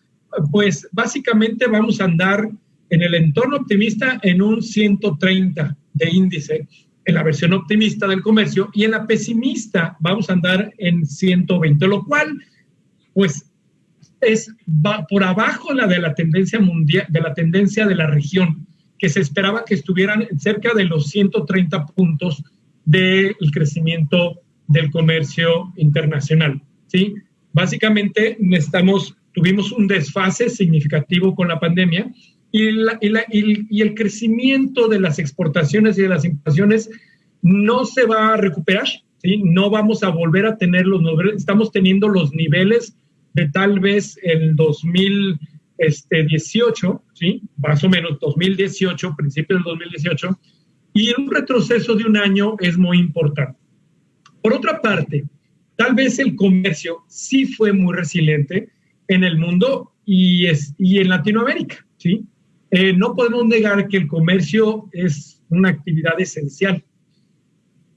pues básicamente vamos a andar en el entorno optimista en un 130 de índice, en la versión optimista del comercio, y en la pesimista vamos a andar en 120, lo cual pues va por abajo de la tendencia mundial, de la tendencia de la región, que se esperaba que estuvieran cerca de los 130 puntos del crecimiento del comercio internacional, ¿sí? Básicamente tuvimos un desfase significativo con la pandemia y el crecimiento de las exportaciones y de las importaciones no se va a recuperar, ¿sí? No vamos a volver a tener estamos teniendo los niveles de tal vez el 2018, ¿sí? Más o menos 2018, principios del 2018, y un retroceso de un año es muy importante. Por otra parte, tal vez el comercio sí fue muy resiliente en el mundo y en Latinoamérica, ¿sí? No podemos negar que el comercio es una actividad esencial.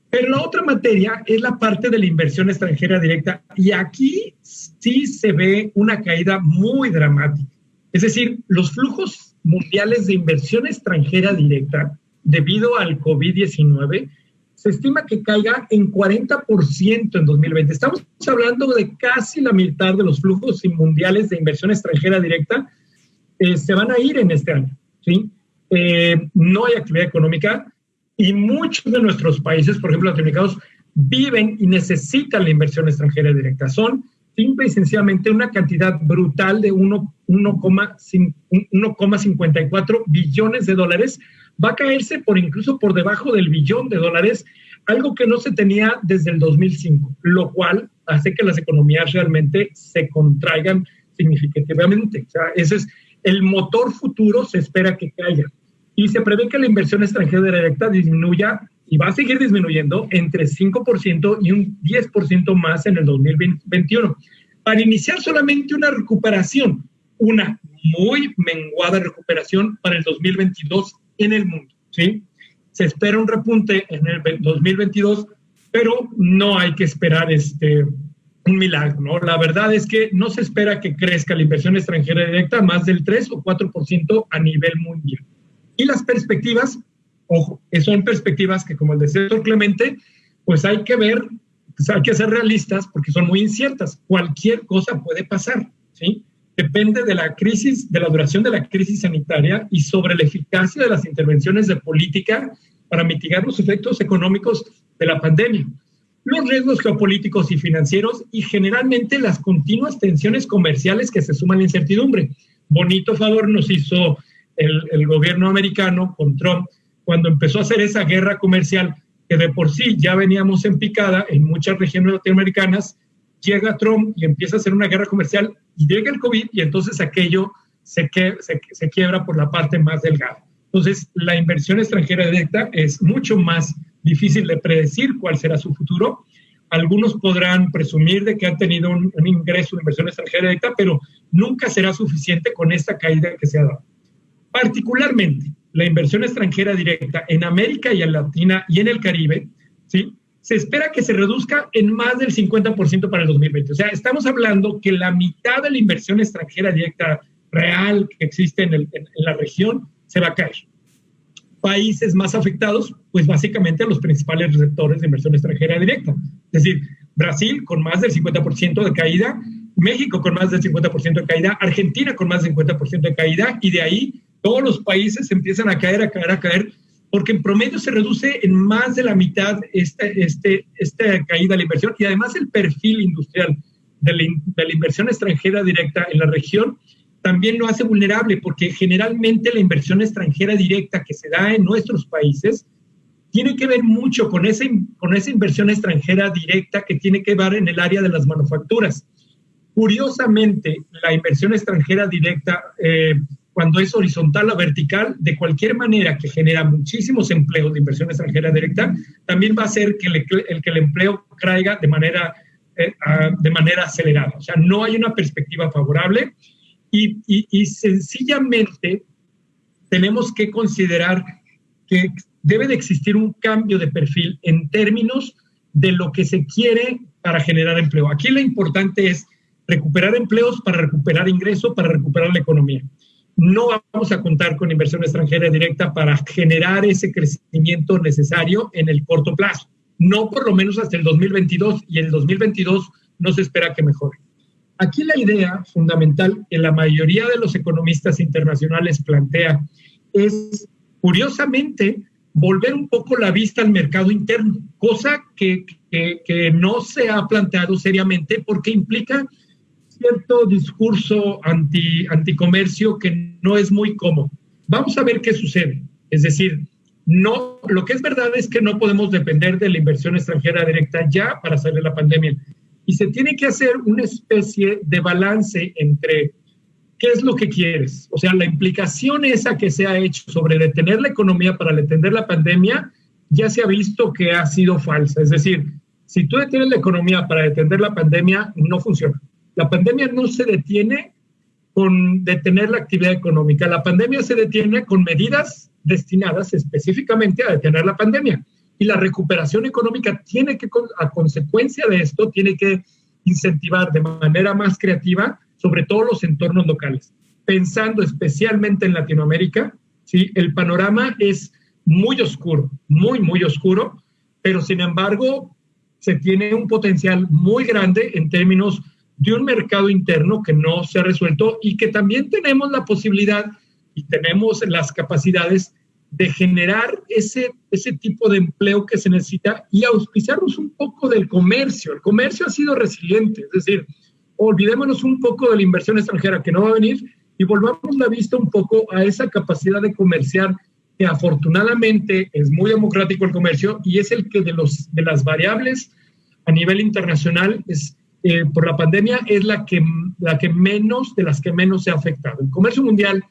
Pero la otra materia es la parte de la inversión extranjera directa, y aquí sí se ve una caída muy dramática. Es decir, los flujos mundiales de inversión extranjera directa debido al COVID-19 se estima que caiga en 40% en 2020. Estamos hablando de casi la mitad de los flujos mundiales de inversión extranjera directa se van a ir en este año, ¿sí? No hay actividad económica y muchos de nuestros países, por ejemplo, latinoamericanos, viven y necesitan la inversión extranjera directa. Son simple y sencillamente una cantidad brutal de 1,54 billones de dólares. Va a caerse incluso por debajo del billón de dólares, algo que no se tenía desde el 2005, lo cual hace que las economías realmente se contraigan significativamente. O sea, ese es el motor futuro, se espera que caiga. Y se prevé que la inversión extranjera directa disminuya, y va a seguir disminuyendo, entre 5% y un 10% más en el 2021, para iniciar solamente una recuperación, una muy menguada recuperación para el 2022 en el mundo, ¿sí? Se espera un repunte en el 2022, pero no hay que esperar un milagro, ¿no? La verdad es que no se espera que crezca la inversión extranjera directa más del 3 o 4% a nivel mundial. Y las perspectivas, ojo, son perspectivas que, como el decía el doctor Clemente, pues hay que ver, pues hay que ser realistas porque son muy inciertas. Cualquier cosa puede pasar, ¿sí? Depende de la crisis, de la duración de la crisis sanitaria y sobre la eficacia de las intervenciones de política para mitigar los efectos económicos de la pandemia, los riesgos geopolíticos y financieros y generalmente las continuas tensiones comerciales que se suman a la incertidumbre. Bonito favor nos hizo el gobierno americano con Trump cuando empezó a hacer esa guerra comercial que de por sí ya veníamos en picada en muchas regiones latinoamericanas. Llega Trump y empieza a hacer una guerra comercial y llega el COVID y entonces aquello se quiebra por la parte más delgada. Entonces, la inversión extranjera directa es mucho más difícil de predecir cuál será su futuro. Algunos podrán presumir de que han tenido un ingreso de inversión extranjera directa, pero nunca será suficiente con esta caída que se ha dado. Particularmente, la inversión extranjera directa en América y en Latina y en el Caribe, ¿sí? Se espera que se reduzca en más del 50% para el 2020. O sea, estamos hablando que la mitad de la inversión extranjera directa real que existe en la región se va a caer. Países más afectados, pues básicamente los principales receptores de inversión extranjera directa. Es decir, Brasil con más del 50% de caída, México con más del 50% de caída, Argentina con más del 50% de caída, y de ahí todos los países empiezan a caer, porque en promedio se reduce en más de la mitad esta caída de la inversión, y además el perfil industrial de la inversión extranjera directa en la región también lo hace vulnerable, porque generalmente la inversión extranjera directa que se da en nuestros países tiene que ver mucho con esa inversión extranjera directa que tiene que ver en el área de las manufacturas. Curiosamente, la inversión extranjera directa, cuando es horizontal o vertical, de cualquier manera que genera muchísimos empleos de inversión extranjera directa, también va a hacer que el empleo caiga de manera acelerada. O sea, no hay una perspectiva favorable y sencillamente tenemos que considerar que debe de existir un cambio de perfil en términos de lo que se quiere para generar empleo. Aquí lo importante es recuperar empleos para recuperar ingresos, para recuperar la economía. No vamos a contar con inversión extranjera directa para generar ese crecimiento necesario en el corto plazo. No por lo menos hasta el 2022, y el 2022 no se espera que mejore. Aquí la idea fundamental que la mayoría de los economistas internacionales plantea es, curiosamente, volver un poco la vista al mercado interno, cosa que no se ha planteado seriamente porque implica cierto discurso anticomercio que no es muy cómodo. Vamos a ver qué sucede. Es decir, no, lo que es verdad es que no podemos depender de la inversión extranjera directa ya para salir de la pandemia. Y se tiene que hacer una especie de balance entre qué es lo que quieres. O sea, la implicación esa que se ha hecho sobre detener la economía para detener la pandemia ya se ha visto que ha sido falsa. Es decir, si tú detienes la economía para detener la pandemia, no funciona. La pandemia no se detiene con detener la actividad económica. La pandemia se detiene con medidas destinadas específicamente a detener la pandemia. Y la recuperación económica tiene que, a consecuencia de esto, tiene que incentivar de manera más creativa sobre todo los entornos locales. Pensando especialmente en Latinoamérica, ¿sí? El panorama es muy oscuro, muy oscuro, pero sin embargo se tiene un potencial muy grande en términos de un mercado interno que no se ha resuelto y que también tenemos la posibilidad y tenemos las capacidades de generar ese tipo de empleo que se necesita y auspiciarnos un poco del comercio. El comercio ha sido resiliente, es decir, olvidémonos un poco de la inversión extranjera que no va a venir y volvamos la vista un poco a esa capacidad de comerciar que afortunadamente es muy democrático el comercio y es el que de las variables a nivel internacional es por la pandemia es la que menos, de las que menos se ha afectado. El comercio mundial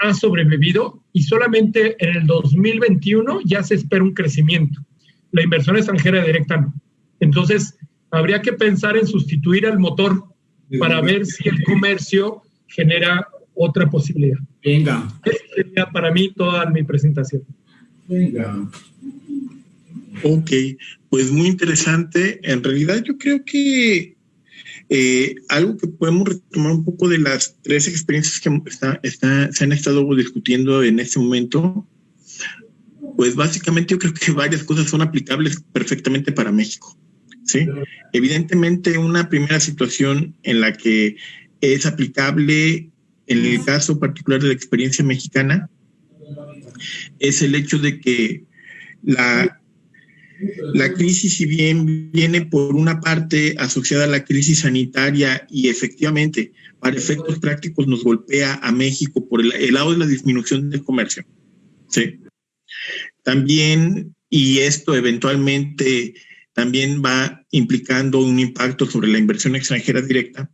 ha sobrevivido y solamente en el 2021 ya se espera un crecimiento. La inversión extranjera directa no. Entonces, habría que pensar en sustituir al motor para ver si el comercio genera otra posibilidad.
Venga.
Esa sería para mí toda mi presentación.
Venga.
Ok, pues muy interesante. En realidad yo creo que algo que podemos retomar un poco de las tres experiencias que se han estado discutiendo en este momento, pues básicamente yo creo que varias cosas son aplicables perfectamente para México, ¿sí? Evidentemente una primera situación en la que es aplicable en el caso particular de la experiencia mexicana es el hecho de que la crisis, si bien viene por una parte asociada a la crisis sanitaria y efectivamente para efectos prácticos nos golpea a México por el lado de la disminución del comercio, ¿sí? También, y esto eventualmente también va implicando un impacto sobre la inversión extranjera directa,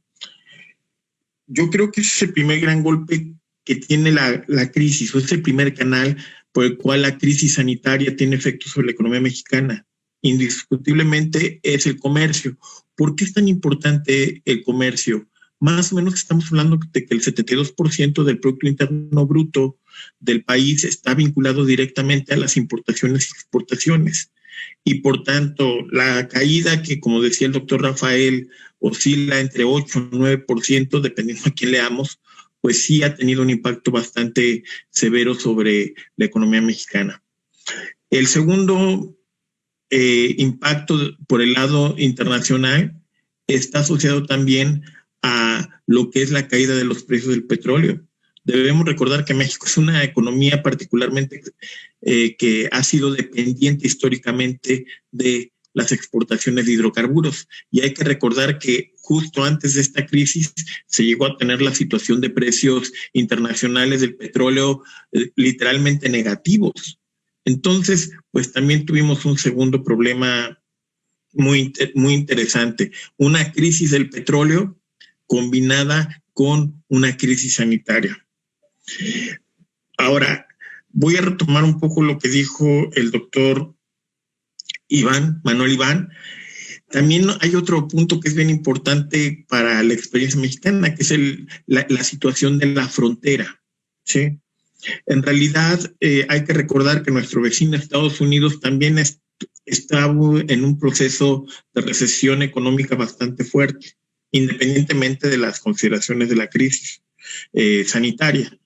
yo creo que ese es el primer gran golpe que tiene la crisis, o es el primer canal por el cual la crisis sanitaria tiene efectos sobre la economía mexicana. Indiscutiblemente es el comercio. ¿Por qué es tan importante el comercio? Más o menos estamos hablando de que el 72% del Producto Interno Bruto del país está vinculado directamente a las importaciones y exportaciones. Y por tanto, la caída que, como decía el doctor Rafael, oscila entre 8 y 9%, dependiendo a quién leamos, pues sí ha tenido un impacto bastante severo sobre la economía mexicana. El segundo impacto por el lado internacional está asociado también a lo que es la caída de los precios del petróleo. Debemos recordar que México es una economía particularmente que ha sido dependiente históricamente de las exportaciones de hidrocarburos. Y hay que recordar que justo antes de esta crisis se llegó a tener la situación de precios internacionales del petróleo literalmente negativos. Entonces, pues también tuvimos un segundo problema muy interesante, una crisis del petróleo combinada con una crisis sanitaria. Ahora, voy a retomar un poco lo que dijo el doctor Manuel Iván. También hay otro punto que es bien importante para la experiencia mexicana, que es la situación de la frontera, ¿sí? En realidad hay que recordar que nuestro vecino Estados Unidos también está en un proceso de recesión económica bastante fuerte, independientemente de las consideraciones de la crisis sanitaria.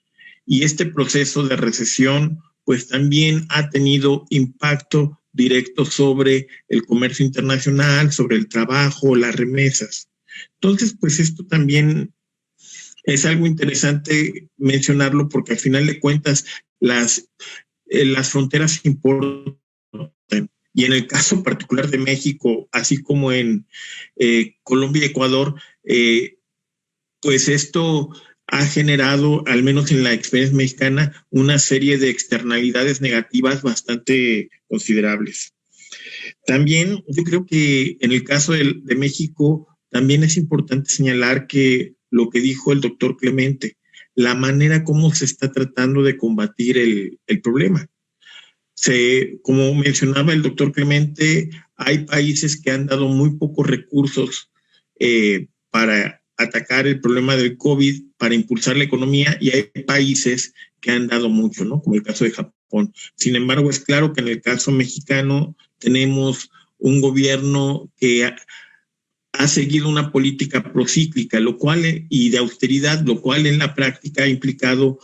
Y este proceso de recesión pues también ha tenido impacto directo sobre el comercio internacional, sobre el trabajo, las remesas. Entonces, pues esto también es algo interesante mencionarlo, porque al final de cuentas las fronteras importan. Y en el caso particular de México, así como en Colombia y Ecuador, pues esto ha generado, al menos en la experiencia mexicana, una serie de externalidades negativas bastante considerables. También yo creo que en el caso de México, también es importante señalar que lo que dijo el doctor Clemente, la manera como se está tratando de combatir el problema. Como mencionaba el doctor Clemente, hay países que han dado muy pocos recursos para atacar el problema del COVID, para impulsar la economía, y hay países que han dado mucho, ¿no? Como el caso de Japón. Sin embargo, es claro que en el caso mexicano tenemos un gobierno que ha seguido una política procíclica, y de austeridad, lo cual en la práctica ha implicado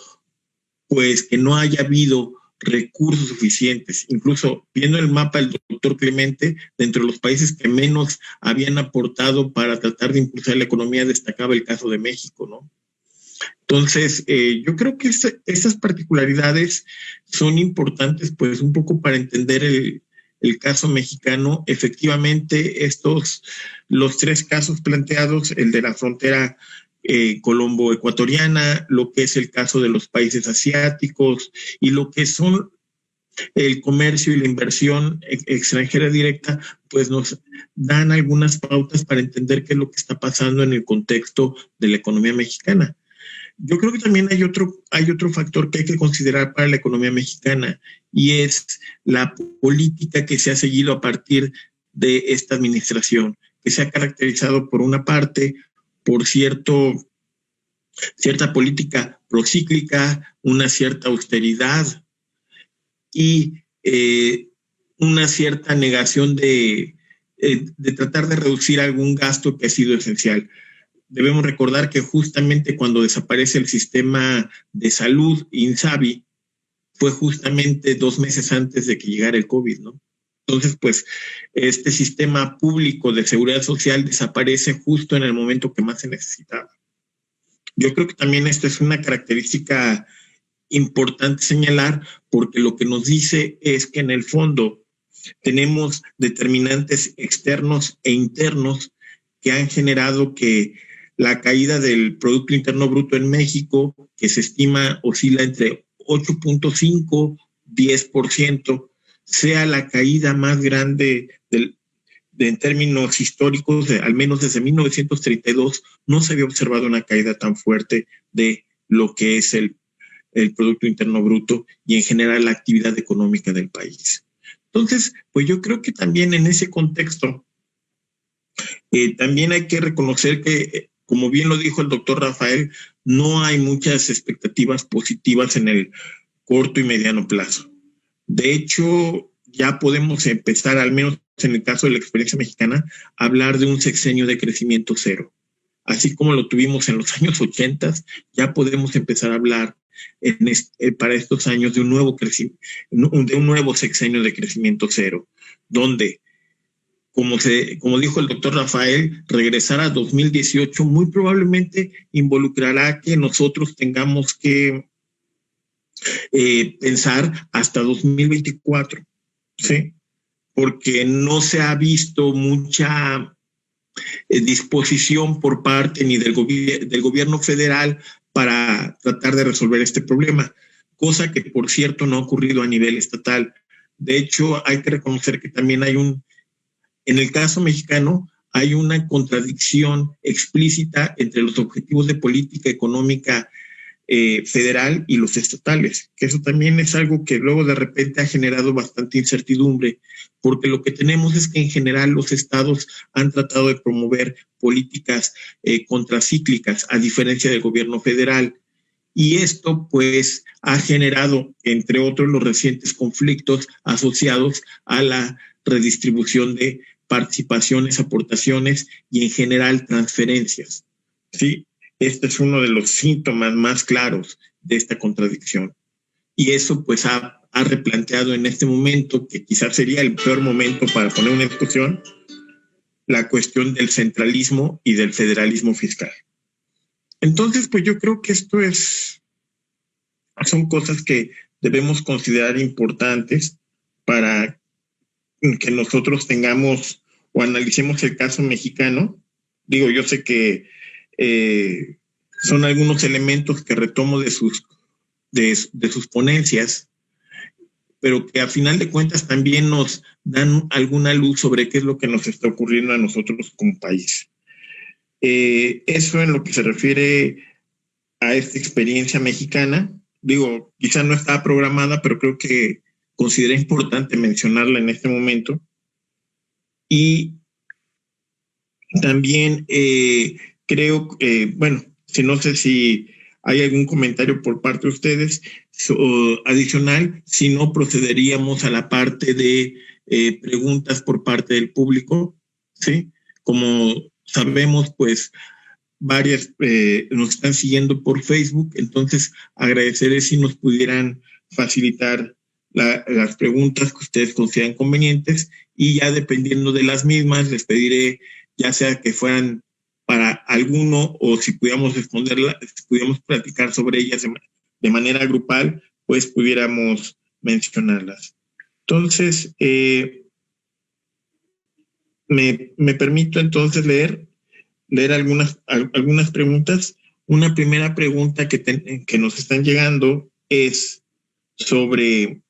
pues que no haya habido recursos suficientes. Incluso viendo el mapa del doctor Clemente, dentro de los países que menos habían aportado para tratar de impulsar la economía, destacaba el caso de México, ¿no? Entonces, yo creo que estas particularidades son importantes, pues un poco para entender el caso mexicano. Efectivamente, los tres casos planteados, el de la frontera colombo-ecuatoriana, lo que es el caso de los países asiáticos y lo que son el comercio y la inversión extranjera directa, pues nos dan algunas pautas para entender qué es lo que está pasando en el contexto de la economía mexicana. Yo creo que también hay otro factor que hay que considerar para la economía mexicana, y es la política que se ha seguido a partir de esta administración, que se ha caracterizado por una parte por cierta política procíclica, una cierta austeridad y una cierta negación de tratar de reducir algún gasto que ha sido esencial. Debemos recordar que justamente cuando desaparece el sistema de salud, INSABI, fue justamente 2 meses antes de que llegara el COVID, ¿no? Entonces, pues, este sistema público de seguridad social desaparece justo en el momento que más se necesitaba. Yo creo que también esto es una característica importante señalar, porque lo que nos dice es que en el fondo tenemos determinantes externos e internos que han generado que la caída del Producto Interno Bruto en México, que se estima oscila entre 8.5 y 10%, sea la caída más grande en términos históricos, al menos desde 1932, no se había observado una caída tan fuerte de lo que es el Producto Interno Bruto y en general la actividad económica del país. Entonces, pues yo creo que también en ese contexto, también hay que reconocer que, como bien lo dijo el doctor Rafael, no hay muchas expectativas positivas en el corto y mediano plazo. De hecho, ya podemos empezar, al menos en el caso de la experiencia mexicana, a hablar de un sexenio de crecimiento cero. Así como lo tuvimos en los años 80, ya podemos empezar a hablar para estos años de un nuevo sexenio de crecimiento cero, donde, como dijo el doctor Rafael, regresar a 2018 muy probablemente involucrará que nosotros tengamos que pensar hasta 2024, ¿sí? Porque no se ha visto mucha disposición por parte ni del gobierno federal para tratar de resolver este problema, cosa que, por cierto, no ha ocurrido a nivel estatal. De hecho, hay que reconocer que también en el caso mexicano, hay una contradicción explícita entre los objetivos de política económica federal y los estatales, que eso también es algo que luego de repente ha generado bastante incertidumbre, porque lo que tenemos es que en general los estados han tratado de promover políticas contracíclicas, a diferencia del gobierno federal, y esto pues ha generado, entre otros, los recientes conflictos asociados a la redistribución de participaciones, aportaciones y en general transferencias. ¿Sí? Este es uno de los síntomas más claros de esta contradicción. Y eso pues ha replanteado en este momento, que quizás sería el peor momento para poner una discusión, la cuestión del centralismo y del federalismo fiscal. Entonces, pues yo creo que son cosas que debemos considerar importantes para que nosotros tengamos o analicemos el caso mexicano. Digo, yo sé que son algunos elementos que retomo de sus ponencias, pero que a final de cuentas también nos dan alguna luz sobre qué es lo que nos está ocurriendo a nosotros como país. Eso en lo que se refiere a esta experiencia mexicana. Digo, quizá no estaba programada, pero creo que consideré importante mencionarla en este momento. Y también creo, bueno, no sé si hay algún comentario por parte de ustedes adicional, si no procederíamos a la parte de preguntas por parte del público, ¿sí? Como sabemos, pues varias nos están siguiendo por Facebook, entonces agradeceré si nos pudieran facilitar las preguntas que ustedes consideran convenientes, y ya dependiendo de las mismas les pediré, ya sea que fueran para alguno o si pudiéramos responderla, si pudiéramos platicar sobre ellas de manera grupal, pues pudiéramos mencionarlas. Entonces, me permito entonces leer algunas preguntas. Una primera pregunta que nos están llegando es sobre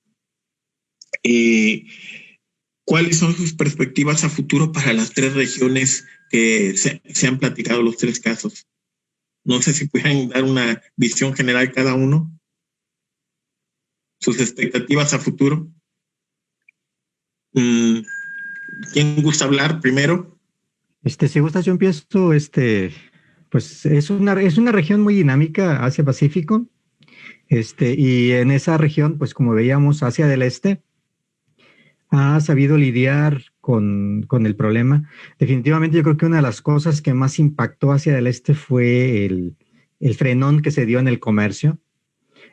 cuáles son sus perspectivas a futuro para las tres regiones que se han platicado, los tres casos. No sé si pueden dar una visión general cada uno. Sus expectativas a futuro. ¿Quién gusta hablar primero?
Si gustas, yo empiezo. Pues es una región muy dinámica, Asia-Pacífico. Y en esa región, pues como veíamos, Asia del Este ha sabido lidiar con el problema. Definitivamente yo creo que una de las cosas que más impactó Asia del Este fue el frenón que se dio en el comercio.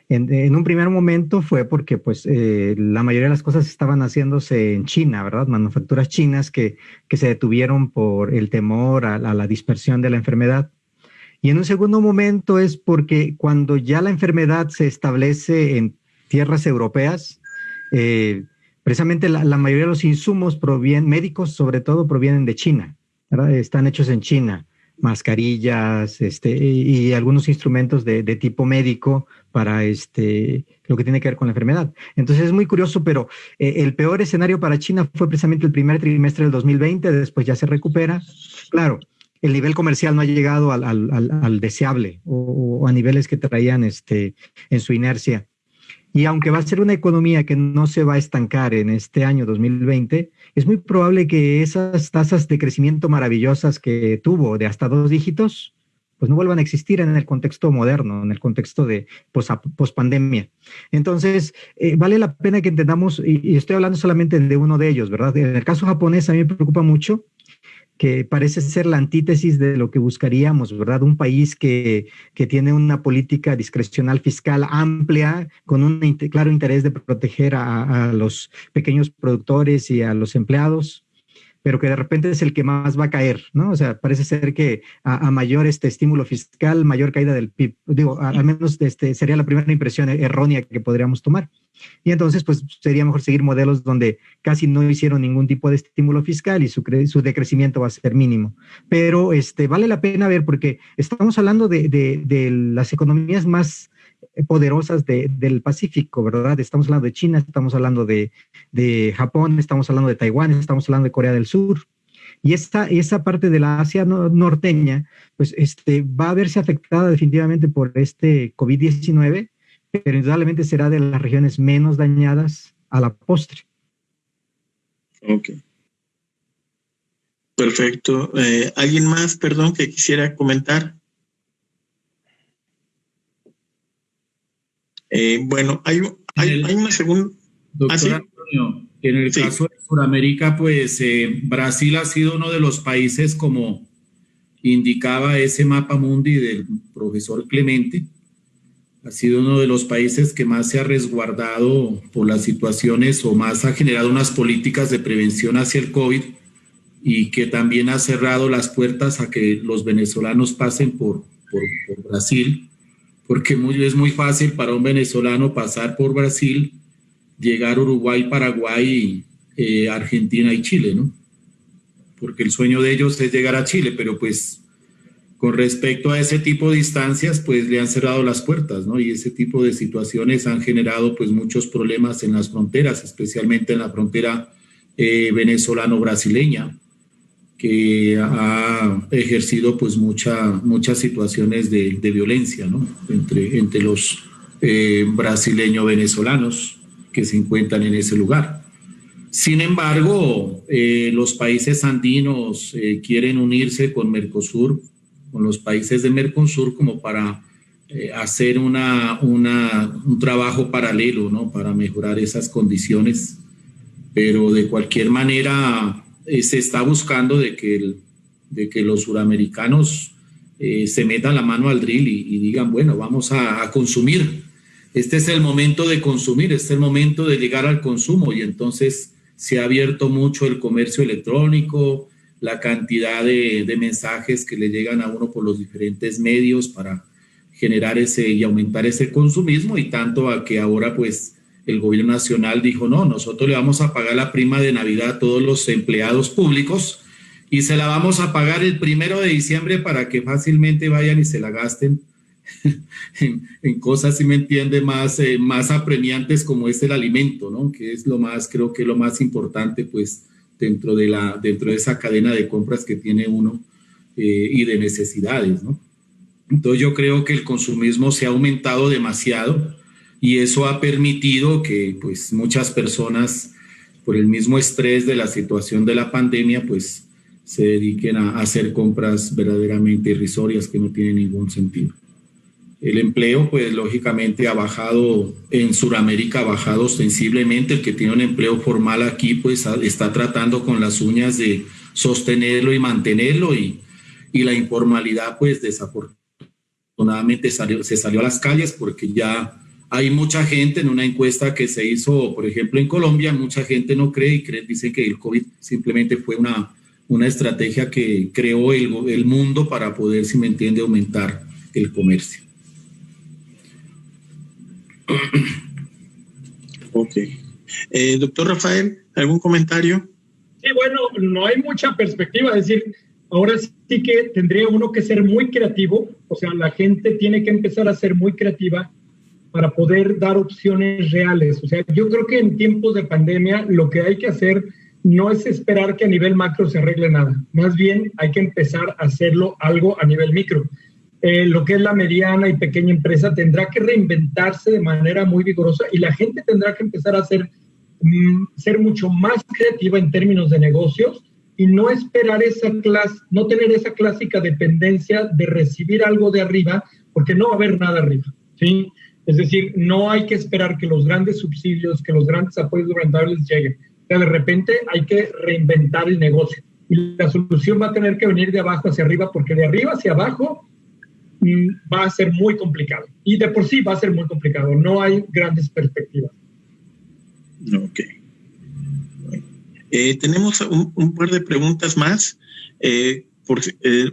En un primer momento fue porque pues la mayoría de las cosas estaban haciéndose en China, ¿verdad? Manufacturas chinas que se detuvieron por el temor a la dispersión de la enfermedad. Y en un segundo momento es porque cuando ya la enfermedad se establece en tierras europeas, precisamente la mayoría de los insumos médicos sobre todo provienen de China, ¿verdad? Están hechos en China, mascarillas y algunos instrumentos de tipo médico para lo que tiene que ver con la enfermedad. Entonces es muy curioso, pero el peor escenario para China fue precisamente el primer trimestre del 2020, después ya se recupera. Claro, el nivel comercial no ha llegado al deseable o a niveles que traían en su inercia. Y aunque va a ser una economía que no se va a estancar en este año 2020, es muy probable que esas tasas de crecimiento maravillosas que tuvo de hasta 2 dígitos, pues no vuelvan a existir en el contexto moderno, en el contexto de pospandemia. Entonces, vale la pena que entendamos, y estoy hablando solamente de uno de ellos, ¿verdad? En el caso japonés a mí me preocupa mucho, que parece ser la antítesis de lo que buscaríamos, ¿verdad? Un país que tiene una política discrecional fiscal amplia, con un claro interés de proteger a los pequeños productores y a los empleados, pero que de repente es el que más va a caer, ¿no? O sea, parece ser que a mayor estímulo fiscal, mayor caída del PIB. Digo, al menos sería la primera impresión errónea que podríamos tomar. Y entonces, pues, sería mejor seguir modelos donde casi no hicieron ningún tipo de estímulo fiscal y su decrecimiento va a ser mínimo. Pero vale la pena ver, porque estamos hablando de las economías más poderosas del Pacífico, ¿verdad? Estamos hablando de China, estamos hablando de Japón, estamos hablando de Taiwán, estamos hablando de Corea del Sur. Y esa parte de la Asia norteña, pues va a verse afectada definitivamente por COVID-19, pero indudablemente será de las regiones menos dañadas a la postre.
Ok. Perfecto. ¿Alguien más, perdón, que quisiera comentar? Bueno, hay una segunda...
Doctor Antonio, En el caso de Sudamérica, pues Brasil ha sido uno de los países, como indicaba ese mapa mundi del profesor Clemente, ha sido uno de los países que más se ha resguardado por las situaciones o más ha generado unas políticas de prevención hacia el COVID y que también ha cerrado las puertas a que los venezolanos pasen por Brasil, porque es muy fácil para un venezolano pasar por Brasil, llegar a Uruguay, Paraguay, Argentina y Chile, ¿no? Porque el sueño de ellos es llegar a Chile, pero pues con respecto a ese tipo de distancias, pues le han cerrado las puertas, ¿no? Y ese tipo de situaciones han generado pues muchos problemas en las fronteras, especialmente en la frontera venezolano-brasileña, que ha ejercido pues muchas situaciones de violencia, ¿no? Entre los brasileños-venezolanos que se encuentran en ese lugar. Sin embargo, los países andinos quieren unirse con Mercosur, con los países de Mercosur, como para hacer un trabajo paralelo, ¿no? Para mejorar esas condiciones. Pero de cualquier manera se está buscando de que los suramericanos se metan la mano al drill y digan, bueno, vamos a consumir. Este es el momento de consumir, este es el momento de llegar al consumo, y entonces se ha abierto mucho el comercio electrónico, la cantidad de mensajes que le llegan a uno por los diferentes medios para generar y aumentar ese consumismo, y tanto a que ahora pues el gobierno nacional dijo, no, nosotros le vamos a pagar la prima de Navidad a todos los empleados públicos y se la vamos a pagar el 1 de diciembre para que fácilmente vayan y se la gasten en cosas, si me entiende, más apremiantes, como es el alimento, ¿no? Que es creo que lo más importante pues dentro de esa cadena de compras que tiene uno y de necesidades, ¿no? Entonces yo creo que el consumismo se ha aumentado demasiado y eso ha permitido que pues muchas personas, por el mismo estrés de la situación de la pandemia, pues se dediquen a hacer compras verdaderamente irrisorias que no tienen ningún sentido. El empleo, pues lógicamente ha bajado, en Sudamérica ha bajado sensiblemente. El que tiene un empleo formal aquí, pues está tratando con las uñas de sostenerlo y mantenerlo, y la informalidad, pues desafortunadamente se salió a las calles, porque ya hay mucha gente. En una encuesta que se hizo, por ejemplo, en Colombia, mucha gente no cree y dicen que el COVID simplemente fue una estrategia que creó el mundo para poder, si me entiende, aumentar el comercio.
Ok. Doctor Rafael, ¿algún comentario?
Sí, bueno, no hay mucha perspectiva. Es decir, ahora sí que tendría uno que ser muy creativo. O sea, la gente tiene que empezar a ser muy creativa para poder dar opciones reales. O sea, yo creo que en tiempos de pandemia lo que hay que hacer no es esperar que a nivel macro se arregle nada. Más bien hay que empezar a hacerlo algo a nivel micro. Lo que es la mediana y pequeña empresa tendrá que reinventarse de manera muy vigorosa, y la gente tendrá que empezar a ser mucho más creativa en términos de negocios, y no esperar no tener esa clásica dependencia de recibir algo de arriba, porque no va a haber nada arriba, ¿sí? Es decir, no hay que esperar que los grandes subsidios, que los grandes apoyos gubernamentales lleguen. O sea, de repente hay que reinventar el negocio, y la solución va a tener que venir de abajo hacia arriba, porque de arriba hacia abajo va a ser muy complicado, y de por sí va a ser muy complicado, no hay grandes perspectivas.
Ok. Tenemos un par de preguntas más.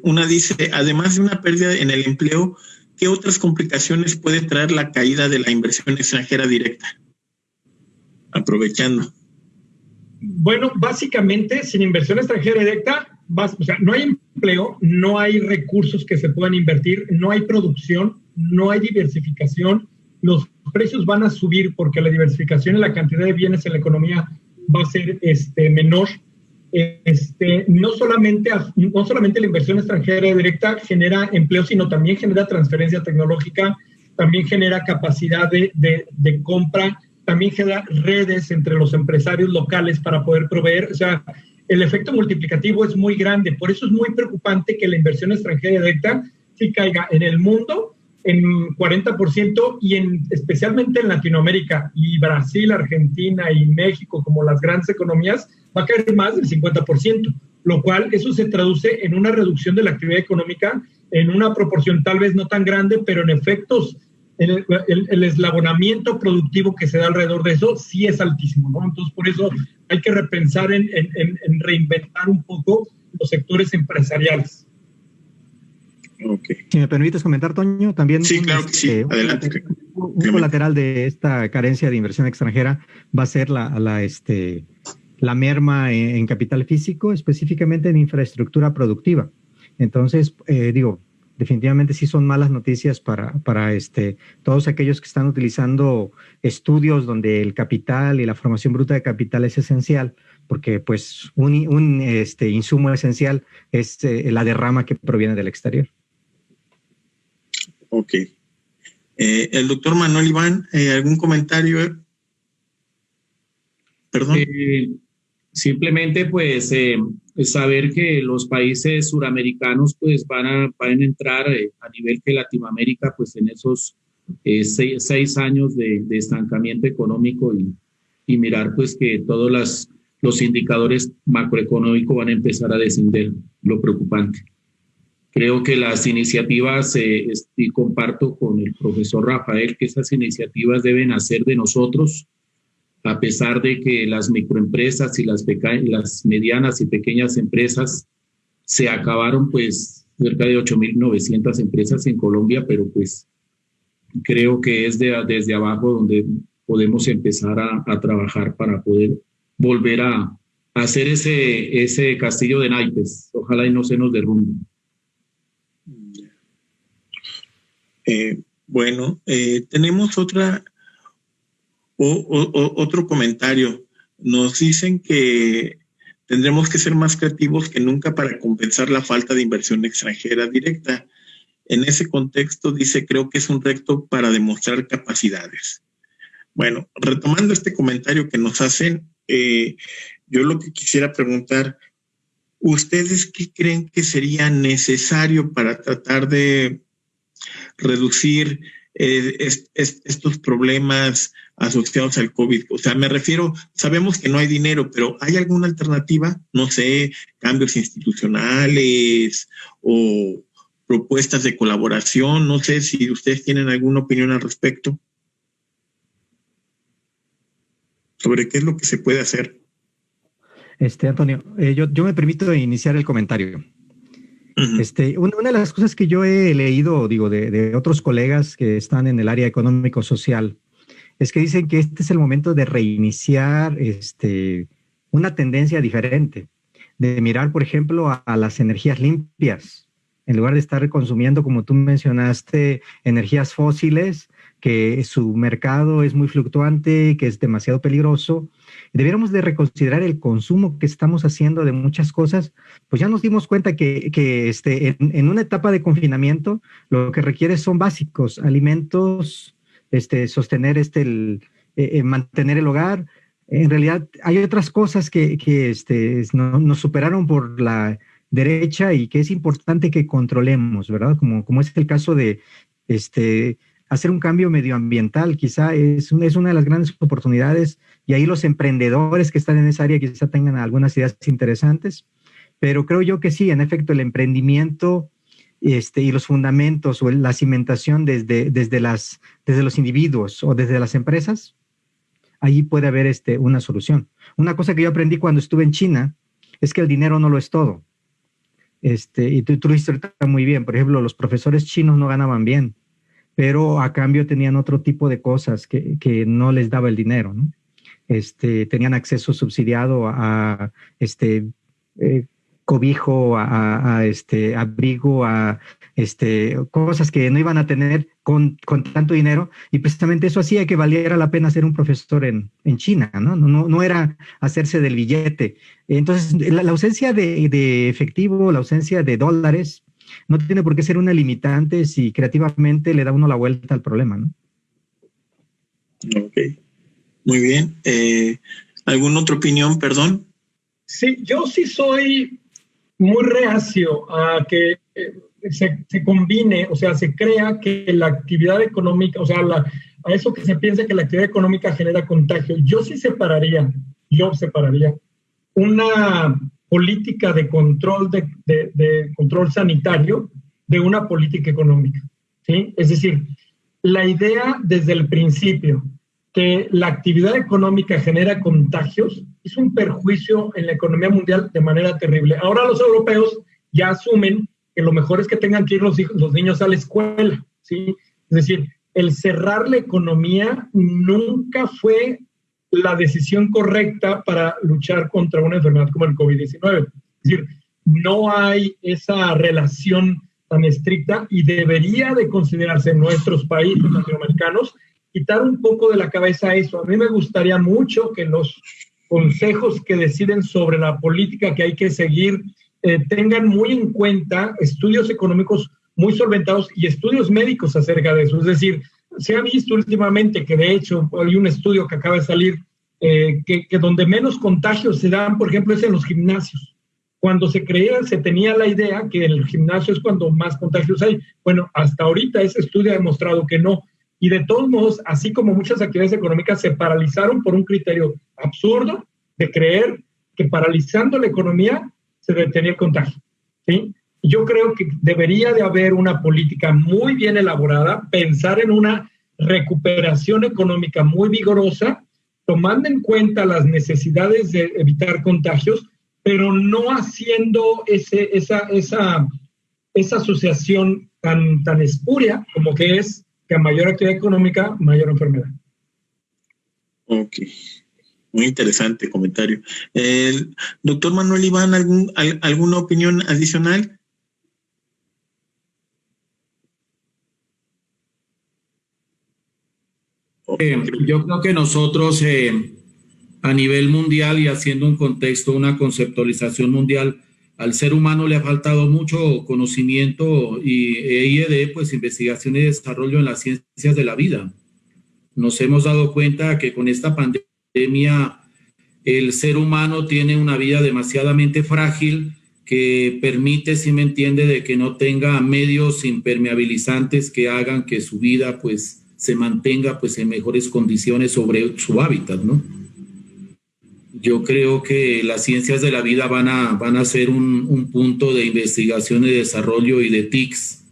Una dice, además de una pérdida en el empleo, ¿qué otras complicaciones puede traer la caída de la inversión extranjera directa? Aprovechando.
Bueno, básicamente, sin inversión extranjera directa, o sea, no hay empleo, no hay recursos que se puedan invertir, no hay producción, no hay diversificación. Los precios van a subir porque la diversificación en la cantidad de bienes en la economía va a ser menor. No solamente la inversión extranjera directa genera empleo, sino también genera transferencia tecnológica, también genera capacidad de compra, también genera redes entre los empresarios locales para poder proveer. O sea, el efecto multiplicativo es muy grande. Por eso es muy preocupante que la inversión extranjera directa sí caiga en el mundo. en 40% y especialmente en Latinoamérica y Brasil, Argentina y México como las grandes economías, va a caer más del 50%, lo cual eso se traduce en una reducción de la actividad económica en una proporción tal vez no tan grande, pero en efectos, el eslabonamiento productivo que se da alrededor de eso sí es altísimo, ¿no? Entonces, por eso hay que repensar en reinventar un poco los sectores empresariales.
Okay.
Si me permites comentar, Toño, también
sí, claro que sí. Adelante.
Un colateral de esta carencia de inversión extranjera va a ser la merma en capital físico, específicamente en infraestructura productiva. Entonces, definitivamente sí son malas noticias para todos aquellos que están utilizando estudios donde el capital y la formación bruta de capital es esencial, porque pues un insumo esencial es la derrama que proviene del exterior.
Ok. El doctor Manuel Iván, ¿algún comentario? Perdón.
Simplemente, pues, saber que los países suramericanos, pues, van a entrar a nivel que Latinoamérica, pues, en esos 6 años de estancamiento económico y mirar, pues, que todos los indicadores macroeconómicos van a empezar a descender, lo preocupante. Creo que las iniciativas, y comparto con el profesor Rafael, que esas iniciativas deben hacer de nosotros, a pesar de que las microempresas y las medianas y pequeñas empresas se acabaron, pues, cerca de 8.900 empresas en Colombia, pero pues creo que es desde abajo donde podemos empezar a trabajar para poder volver a hacer ese castillo de naipes. Ojalá y no se nos derrumbe.
Bueno, tenemos otro comentario. Nos dicen que tendremos que ser más creativos que nunca para compensar la falta de inversión extranjera directa. En ese contexto, dice, creo que es un reto para demostrar capacidades. Bueno, retomando este comentario que nos hacen, yo lo que quisiera preguntar, ¿ustedes qué creen que sería necesario para tratar de reducir estos problemas asociados al COVID? O sea, me refiero, sabemos que no hay dinero, pero ¿hay alguna alternativa? No sé, cambios institucionales o propuestas de colaboración. No sé si ustedes tienen alguna opinión al respecto sobre qué es lo que se puede hacer.
Antonio, yo me permito iniciar el comentario. Una de las cosas que yo he leído, de otros colegas que están en el área económico-social, es que dicen que este es el momento de reiniciar una tendencia diferente, de mirar, por ejemplo, a las energías limpias, en lugar de estar consumiendo, como tú mencionaste, energías fósiles, que su mercado es muy fluctuante, que es demasiado peligroso. Debiéramos de reconsiderar el consumo que estamos haciendo de muchas cosas. Pues ya nos dimos cuenta que en una etapa de confinamiento lo que requiere son básicos, alimentos, sostener mantener el hogar. En realidad hay otras cosas que nos superaron por la derecha y que es importante que controlemos, ¿verdad? Como es el caso de hacer un cambio medioambiental. Quizá es una de las grandes oportunidades, y ahí los emprendedores que están en esa área quizá tengan algunas ideas interesantes, pero creo yo que sí, en efecto, el emprendimiento y los fundamentos o la cimentación desde los individuos o desde las empresas, ahí puede haber una solución. Una cosa que yo aprendí cuando estuve en China es que el dinero no lo es todo. Y tú lo hiciste muy bien. Por ejemplo, los profesores chinos no ganaban bien, pero a cambio tenían otro tipo de cosas que no les daba el dinero, ¿no? Tenían acceso subsidiado a cobijo, a abrigo, a cosas que no iban a tener con tanto dinero, y precisamente eso hacía que valiera la pena ser un profesor en China, ¿no? No era hacerse del billete. Entonces, la ausencia de efectivo, la ausencia de dólares, no tiene por qué ser una limitante si creativamente le da uno la vuelta al problema, ¿no?
Ok, muy bien. ¿Alguna otra opinión, perdón?
Sí, yo sí soy muy reacio a que se combine, o sea, se crea que la actividad económica, o sea, a eso que se piensa que la actividad económica genera contagio. Yo separaría una política de control, de control sanitario de una política económica, ¿sí? Es decir, la idea desde el principio que la actividad económica genera contagios es un perjuicio en la economía mundial de manera terrible. Ahora los europeos ya asumen que lo mejor es que tengan que ir los niños a la escuela, ¿sí? Es decir, el cerrar la economía nunca fue la decisión correcta para luchar contra una enfermedad como el COVID-19. Es decir, no hay esa relación tan estricta y debería de considerarse en nuestros países latinoamericanos quitar un poco de la cabeza eso. A mí me gustaría mucho que los consejos que deciden sobre la política que hay que seguir tengan muy en cuenta estudios económicos muy solventados y estudios médicos acerca de eso. Es decir, se ha visto últimamente que de hecho hay un estudio que acaba de salir que donde menos contagios se dan, por ejemplo, es en los gimnasios. Cuando se tenía la idea que el gimnasio es cuando más contagios hay. Bueno, hasta ahorita ese estudio ha demostrado que no. Y de todos modos, así como muchas actividades económicas se paralizaron por un criterio absurdo de creer que paralizando la economía se detenía el contagio, ¿sí? Yo creo que debería de haber una política muy bien elaborada, pensar en una recuperación económica muy vigorosa, tomando en cuenta las necesidades de evitar contagios, pero no haciendo esa asociación tan espuria como que es que a mayor actividad económica, mayor enfermedad.
Ok. Muy interesante comentario. Doctor Manuel Iván, ¿alguna opinión adicional?
Yo creo que nosotros a nivel mundial y haciendo un contexto, una conceptualización mundial, al ser humano le ha faltado mucho conocimiento y I+D, pues investigación y desarrollo en las ciencias de la vida. Nos hemos dado cuenta que con esta pandemia el ser humano tiene una vida demasiadamente frágil que permite, si me entiende, de que no tenga medios impermeabilizantes que hagan que su vida pues se mantenga pues en mejores condiciones sobre su hábitat, ¿no? Yo creo que las ciencias de la vida van a ser un punto de investigación y desarrollo y de TICs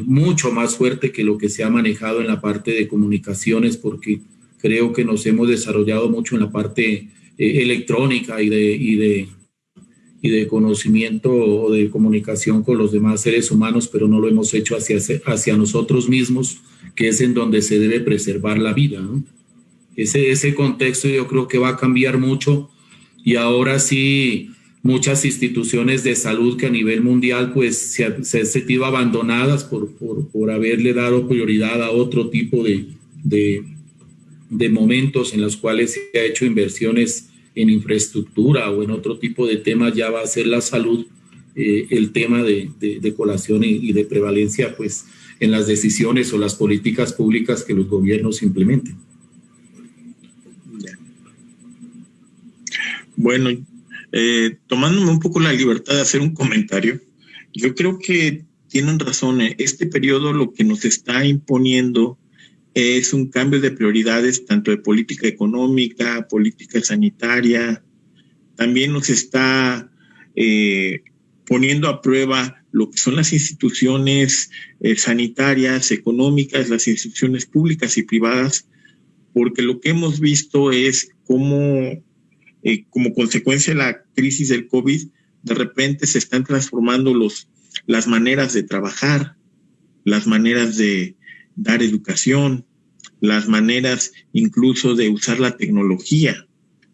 mucho más fuerte que lo que se ha manejado en la parte de comunicaciones, porque creo que nos hemos desarrollado mucho en la parte electrónica y de conocimiento o de comunicación con los demás seres humanos, pero no lo hemos hecho hacia nosotros mismos, que es en donde se debe preservar la vida, ¿no? Ese contexto yo creo que va a cambiar mucho y ahora sí muchas instituciones de salud que a nivel mundial pues se han sentido abandonadas por haberle dado prioridad a otro tipo de momentos en los cuales se ha hecho inversiones en infraestructura o en otro tipo de temas, ya va a ser la salud el tema de colación y de prevalencia pues en las decisiones o las políticas públicas que los gobiernos implementen.
Bueno, tomándome un poco la libertad de hacer un comentario, yo creo que tienen razón. Este periodo lo que nos está imponiendo es un cambio de prioridades, tanto de política económica, política sanitaria. También nos está poniendo a prueba lo que son las instituciones sanitarias, económicas, las instituciones públicas y privadas, porque lo que hemos visto es cómo como consecuencia de la crisis del COVID, de repente se están transformando las maneras de trabajar, las maneras de dar educación, las maneras incluso de usar la tecnología,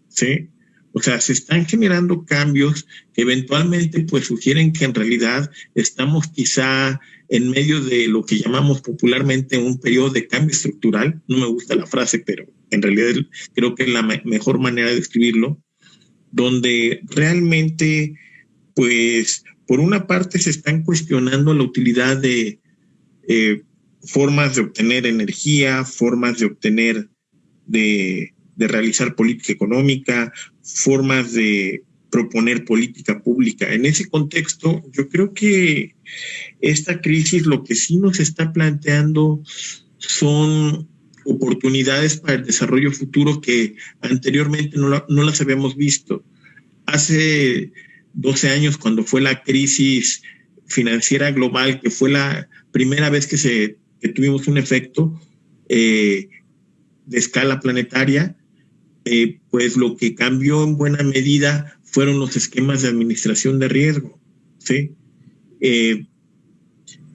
¿sí? O sea, se están generando cambios que eventualmente pues sugieren que en realidad estamos quizá en medio de lo que llamamos popularmente un periodo de cambio estructural. No me gusta la frase, pero en realidad creo que es la mejor manera de describirlo, donde realmente pues por una parte se están cuestionando la utilidad de formas de obtener energía, formas de obtener, de realizar política económica, formas de proponer política pública. En ese contexto, yo creo que esta crisis lo que sí nos está planteando son oportunidades para el desarrollo futuro que anteriormente no las habíamos visto. Hace 12 años, cuando fue la crisis financiera global, que fue la primera vez que tuvimos un efecto de escala planetaria, pues lo que cambió en buena medida fueron los esquemas de administración de riesgo, ¿sí?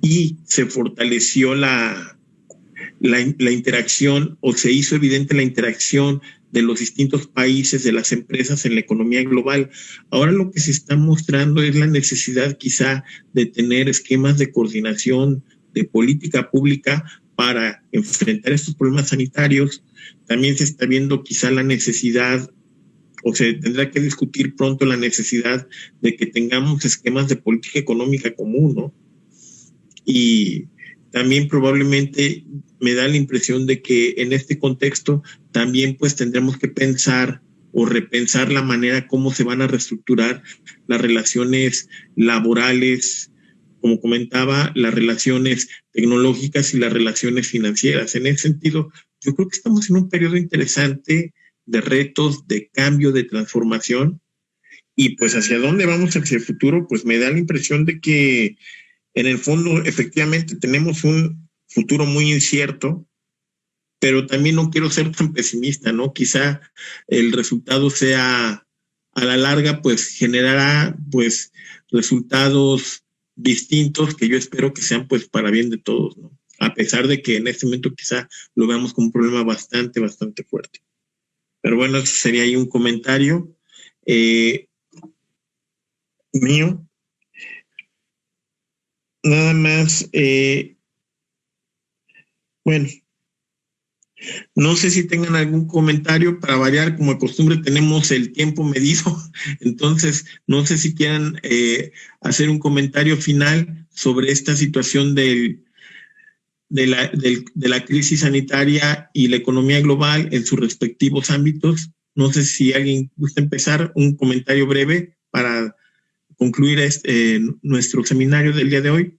Y se fortaleció la interacción, o se hizo evidente la interacción de los distintos países, de las empresas en la economía global. Ahora lo que se está mostrando es la necesidad quizá de tener esquemas de coordinación de política pública para enfrentar estos problemas sanitarios. También se está viendo quizá la necesidad, o se tendrá que discutir pronto la necesidad de que tengamos esquemas de política económica común, ¿no? Y también probablemente me da la impresión de que en este contexto también pues tendremos que pensar o repensar la manera como se van a reestructurar las relaciones laborales, como comentaba, las relaciones tecnológicas y las relaciones financieras. En ese sentido, yo creo que estamos en un periodo interesante de retos, de cambio, de transformación, y pues hacia dónde vamos hacia el futuro, pues me da la impresión de que en el fondo efectivamente tenemos un futuro muy incierto, pero también no quiero ser tan pesimista, ¿no? Quizá el resultado sea, a la larga, pues generará pues resultados distintos que yo espero que sean pues para bien de todos, ¿no? A pesar de que en este momento quizá lo veamos como un problema bastante fuerte. Pero bueno, ese sería ahí un comentario mío. Nada más, bueno, no sé si tengan algún comentario. Para variar, como de costumbre, tenemos el tiempo medido, entonces no sé si quieran hacer un comentario final sobre esta situación de la crisis sanitaria y la economía global en sus respectivos ámbitos. No sé si alguien gusta empezar un comentario breve para concluir nuestro seminario del día de hoy.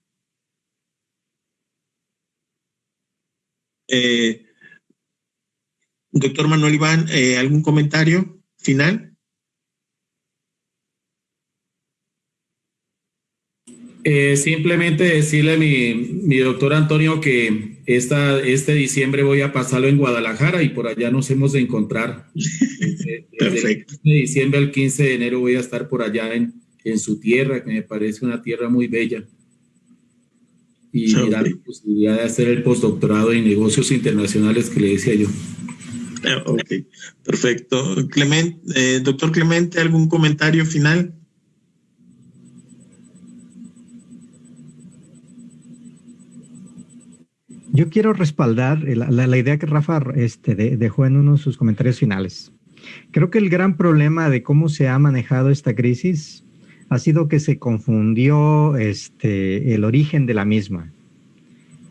Doctor Manuel Iván, ¿algún comentario final?
Simplemente decirle a mi doctor Antonio que este diciembre voy a pasarlo en Guadalajara y por allá nos hemos de encontrar.
Perfecto.
De diciembre al 15 de enero voy a estar por allá en su tierra, que me parece una tierra muy bella. Y mirar la posibilidad de hacer el postdoctorado en negocios internacionales que le decía yo.
Ok, perfecto. Doctor Clemente, ¿algún comentario final?
Yo quiero respaldar la idea que Rafa dejó en uno de sus comentarios finales. Creo que el gran problema de cómo se ha manejado esta crisis ha sido que se confundió el origen de la misma.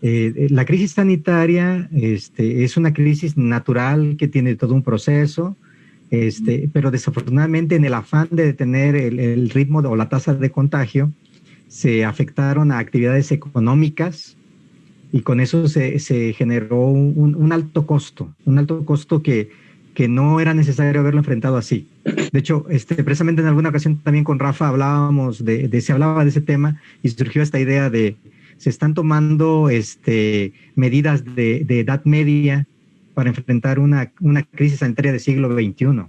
La crisis sanitaria es una crisis natural que tiene todo un proceso, pero desafortunadamente en el afán de detener el ritmo o la tasa de contagio, se afectaron a actividades económicas y con eso se generó un alto costo que no era necesario haberlo enfrentado así. De hecho, precisamente en alguna ocasión también con Rafa hablábamos se hablaba de ese tema y surgió esta idea de se están tomando medidas de edad media para enfrentar una crisis sanitaria del siglo XXI.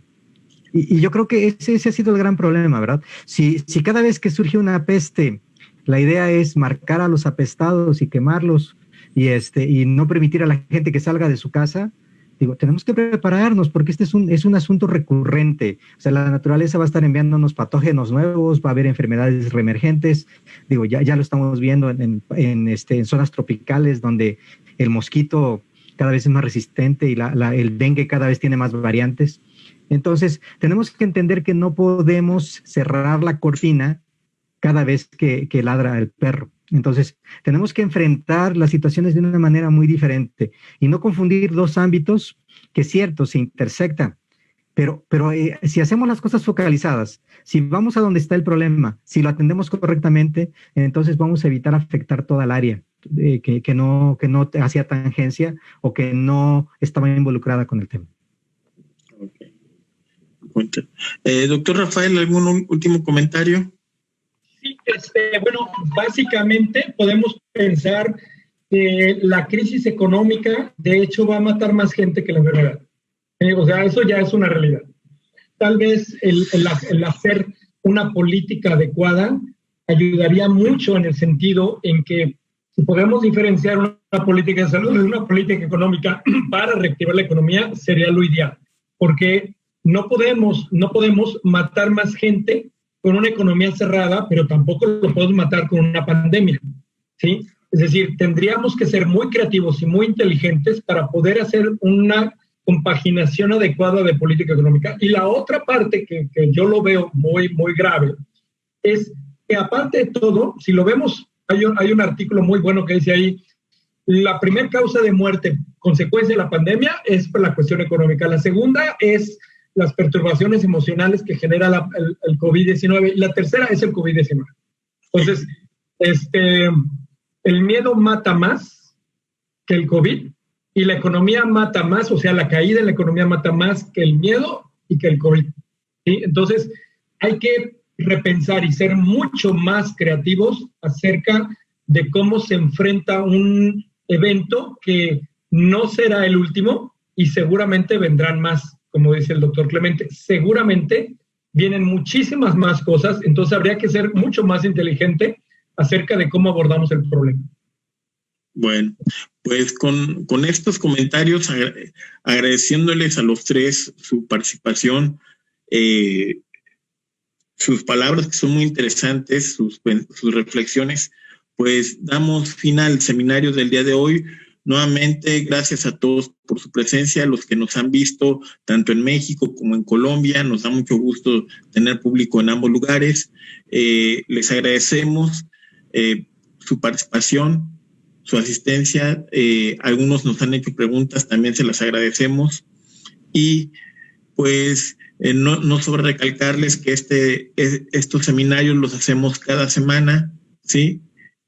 Y yo creo que ese ha sido el gran problema, ¿verdad? Si cada vez que surge una peste, la idea es marcar a los apestados y quemarlos y no permitir a la gente que salga de su casa, digo, tenemos que prepararnos porque es un asunto recurrente. O sea, la naturaleza va a estar enviándonos patógenos nuevos, va a haber enfermedades reemergentes. Digo, ya lo estamos viendo en zonas tropicales donde el mosquito cada vez es más resistente y el dengue cada vez tiene más variantes. Entonces, tenemos que entender que no podemos cerrar la cortina cada vez que ladra el perro. Entonces, tenemos que enfrentar las situaciones de una manera muy diferente y no confundir dos ámbitos que, cierto, se intersectan, Pero si hacemos las cosas focalizadas, si vamos a donde está el problema, si lo atendemos correctamente, entonces vamos a evitar afectar toda el área que no hacía tangencia o que no estaba involucrada con el tema.
Okay. Doctor Rafael, ¿algún último comentario?
Sí, bueno, básicamente podemos pensar que la crisis económica, de hecho, va a matar más gente que la enfermedad. O sea, eso ya es una realidad. Tal vez el hacer una política adecuada ayudaría mucho en el sentido en que si podemos diferenciar una política de salud de una política económica para reactivar la economía, sería lo ideal. Porque no podemos matar más gente con una economía cerrada, pero tampoco lo podemos matar con una pandemia, ¿sí? Es decir, tendríamos que ser muy creativos y muy inteligentes para poder hacer una compaginación adecuada de política económica. Y la otra parte que yo lo veo muy, muy grave es que, aparte de todo, si lo vemos, hay un artículo muy bueno que dice ahí, la primera causa de muerte consecuencia de la pandemia es por la cuestión económica. La segunda es las perturbaciones emocionales que genera el COVID-19 y la tercera es el COVID-19. Entonces, el miedo mata más que el COVID y la economía mata más, o sea, la caída en la economía mata más que el miedo y que el COVID, ¿sí? Entonces, hay que repensar y ser mucho más creativos acerca de cómo se enfrenta un evento que no será el último y seguramente vendrán más, como dice el doctor Clemente. Seguramente vienen muchísimas más cosas, entonces habría que ser mucho más inteligente acerca de cómo abordamos el problema.
Bueno, pues con estos comentarios, agradeciéndoles a los tres su participación, sus palabras que son muy interesantes, sus reflexiones, pues damos fin al seminario del día de hoy. Nuevamente, gracias a todos por su presencia, los que nos han visto tanto en México como en Colombia. Nos da mucho gusto tener público en ambos lugares. Les agradecemos su participación, su asistencia. Algunos nos han hecho preguntas, también se las agradecemos. Y pues no sobra recalcarles que estos seminarios los hacemos cada semana, ¿sí?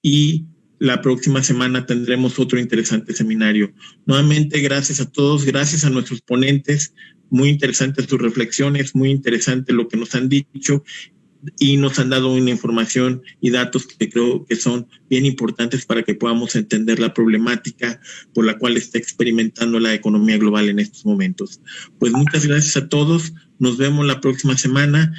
Y la próxima semana tendremos otro interesante seminario. Nuevamente, gracias a todos, gracias a nuestros ponentes, muy interesantes sus reflexiones, muy interesante lo que nos han dicho y nos han dado una información y datos que creo que son bien importantes para que podamos entender la problemática por la cual está experimentando la economía global en estos momentos. Pues muchas gracias a todos, nos vemos la próxima semana.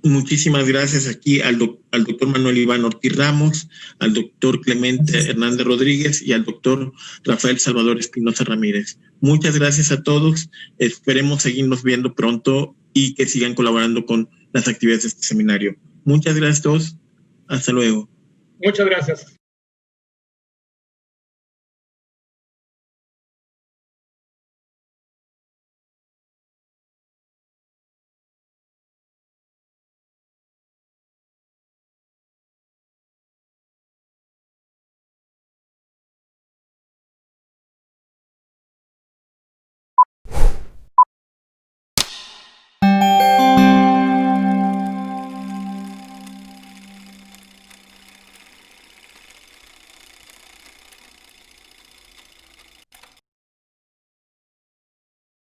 Muchísimas gracias aquí al doctor Manuel Iván Ortiz Ramos, al doctor Clemente Hernández Rodríguez y al doctor Rafael Salvador Espinosa Ramírez. Muchas gracias a todos, esperemos seguirnos viendo pronto y que sigan colaborando con las actividades de este seminario. Muchas gracias a todos, hasta luego.
Muchas gracias.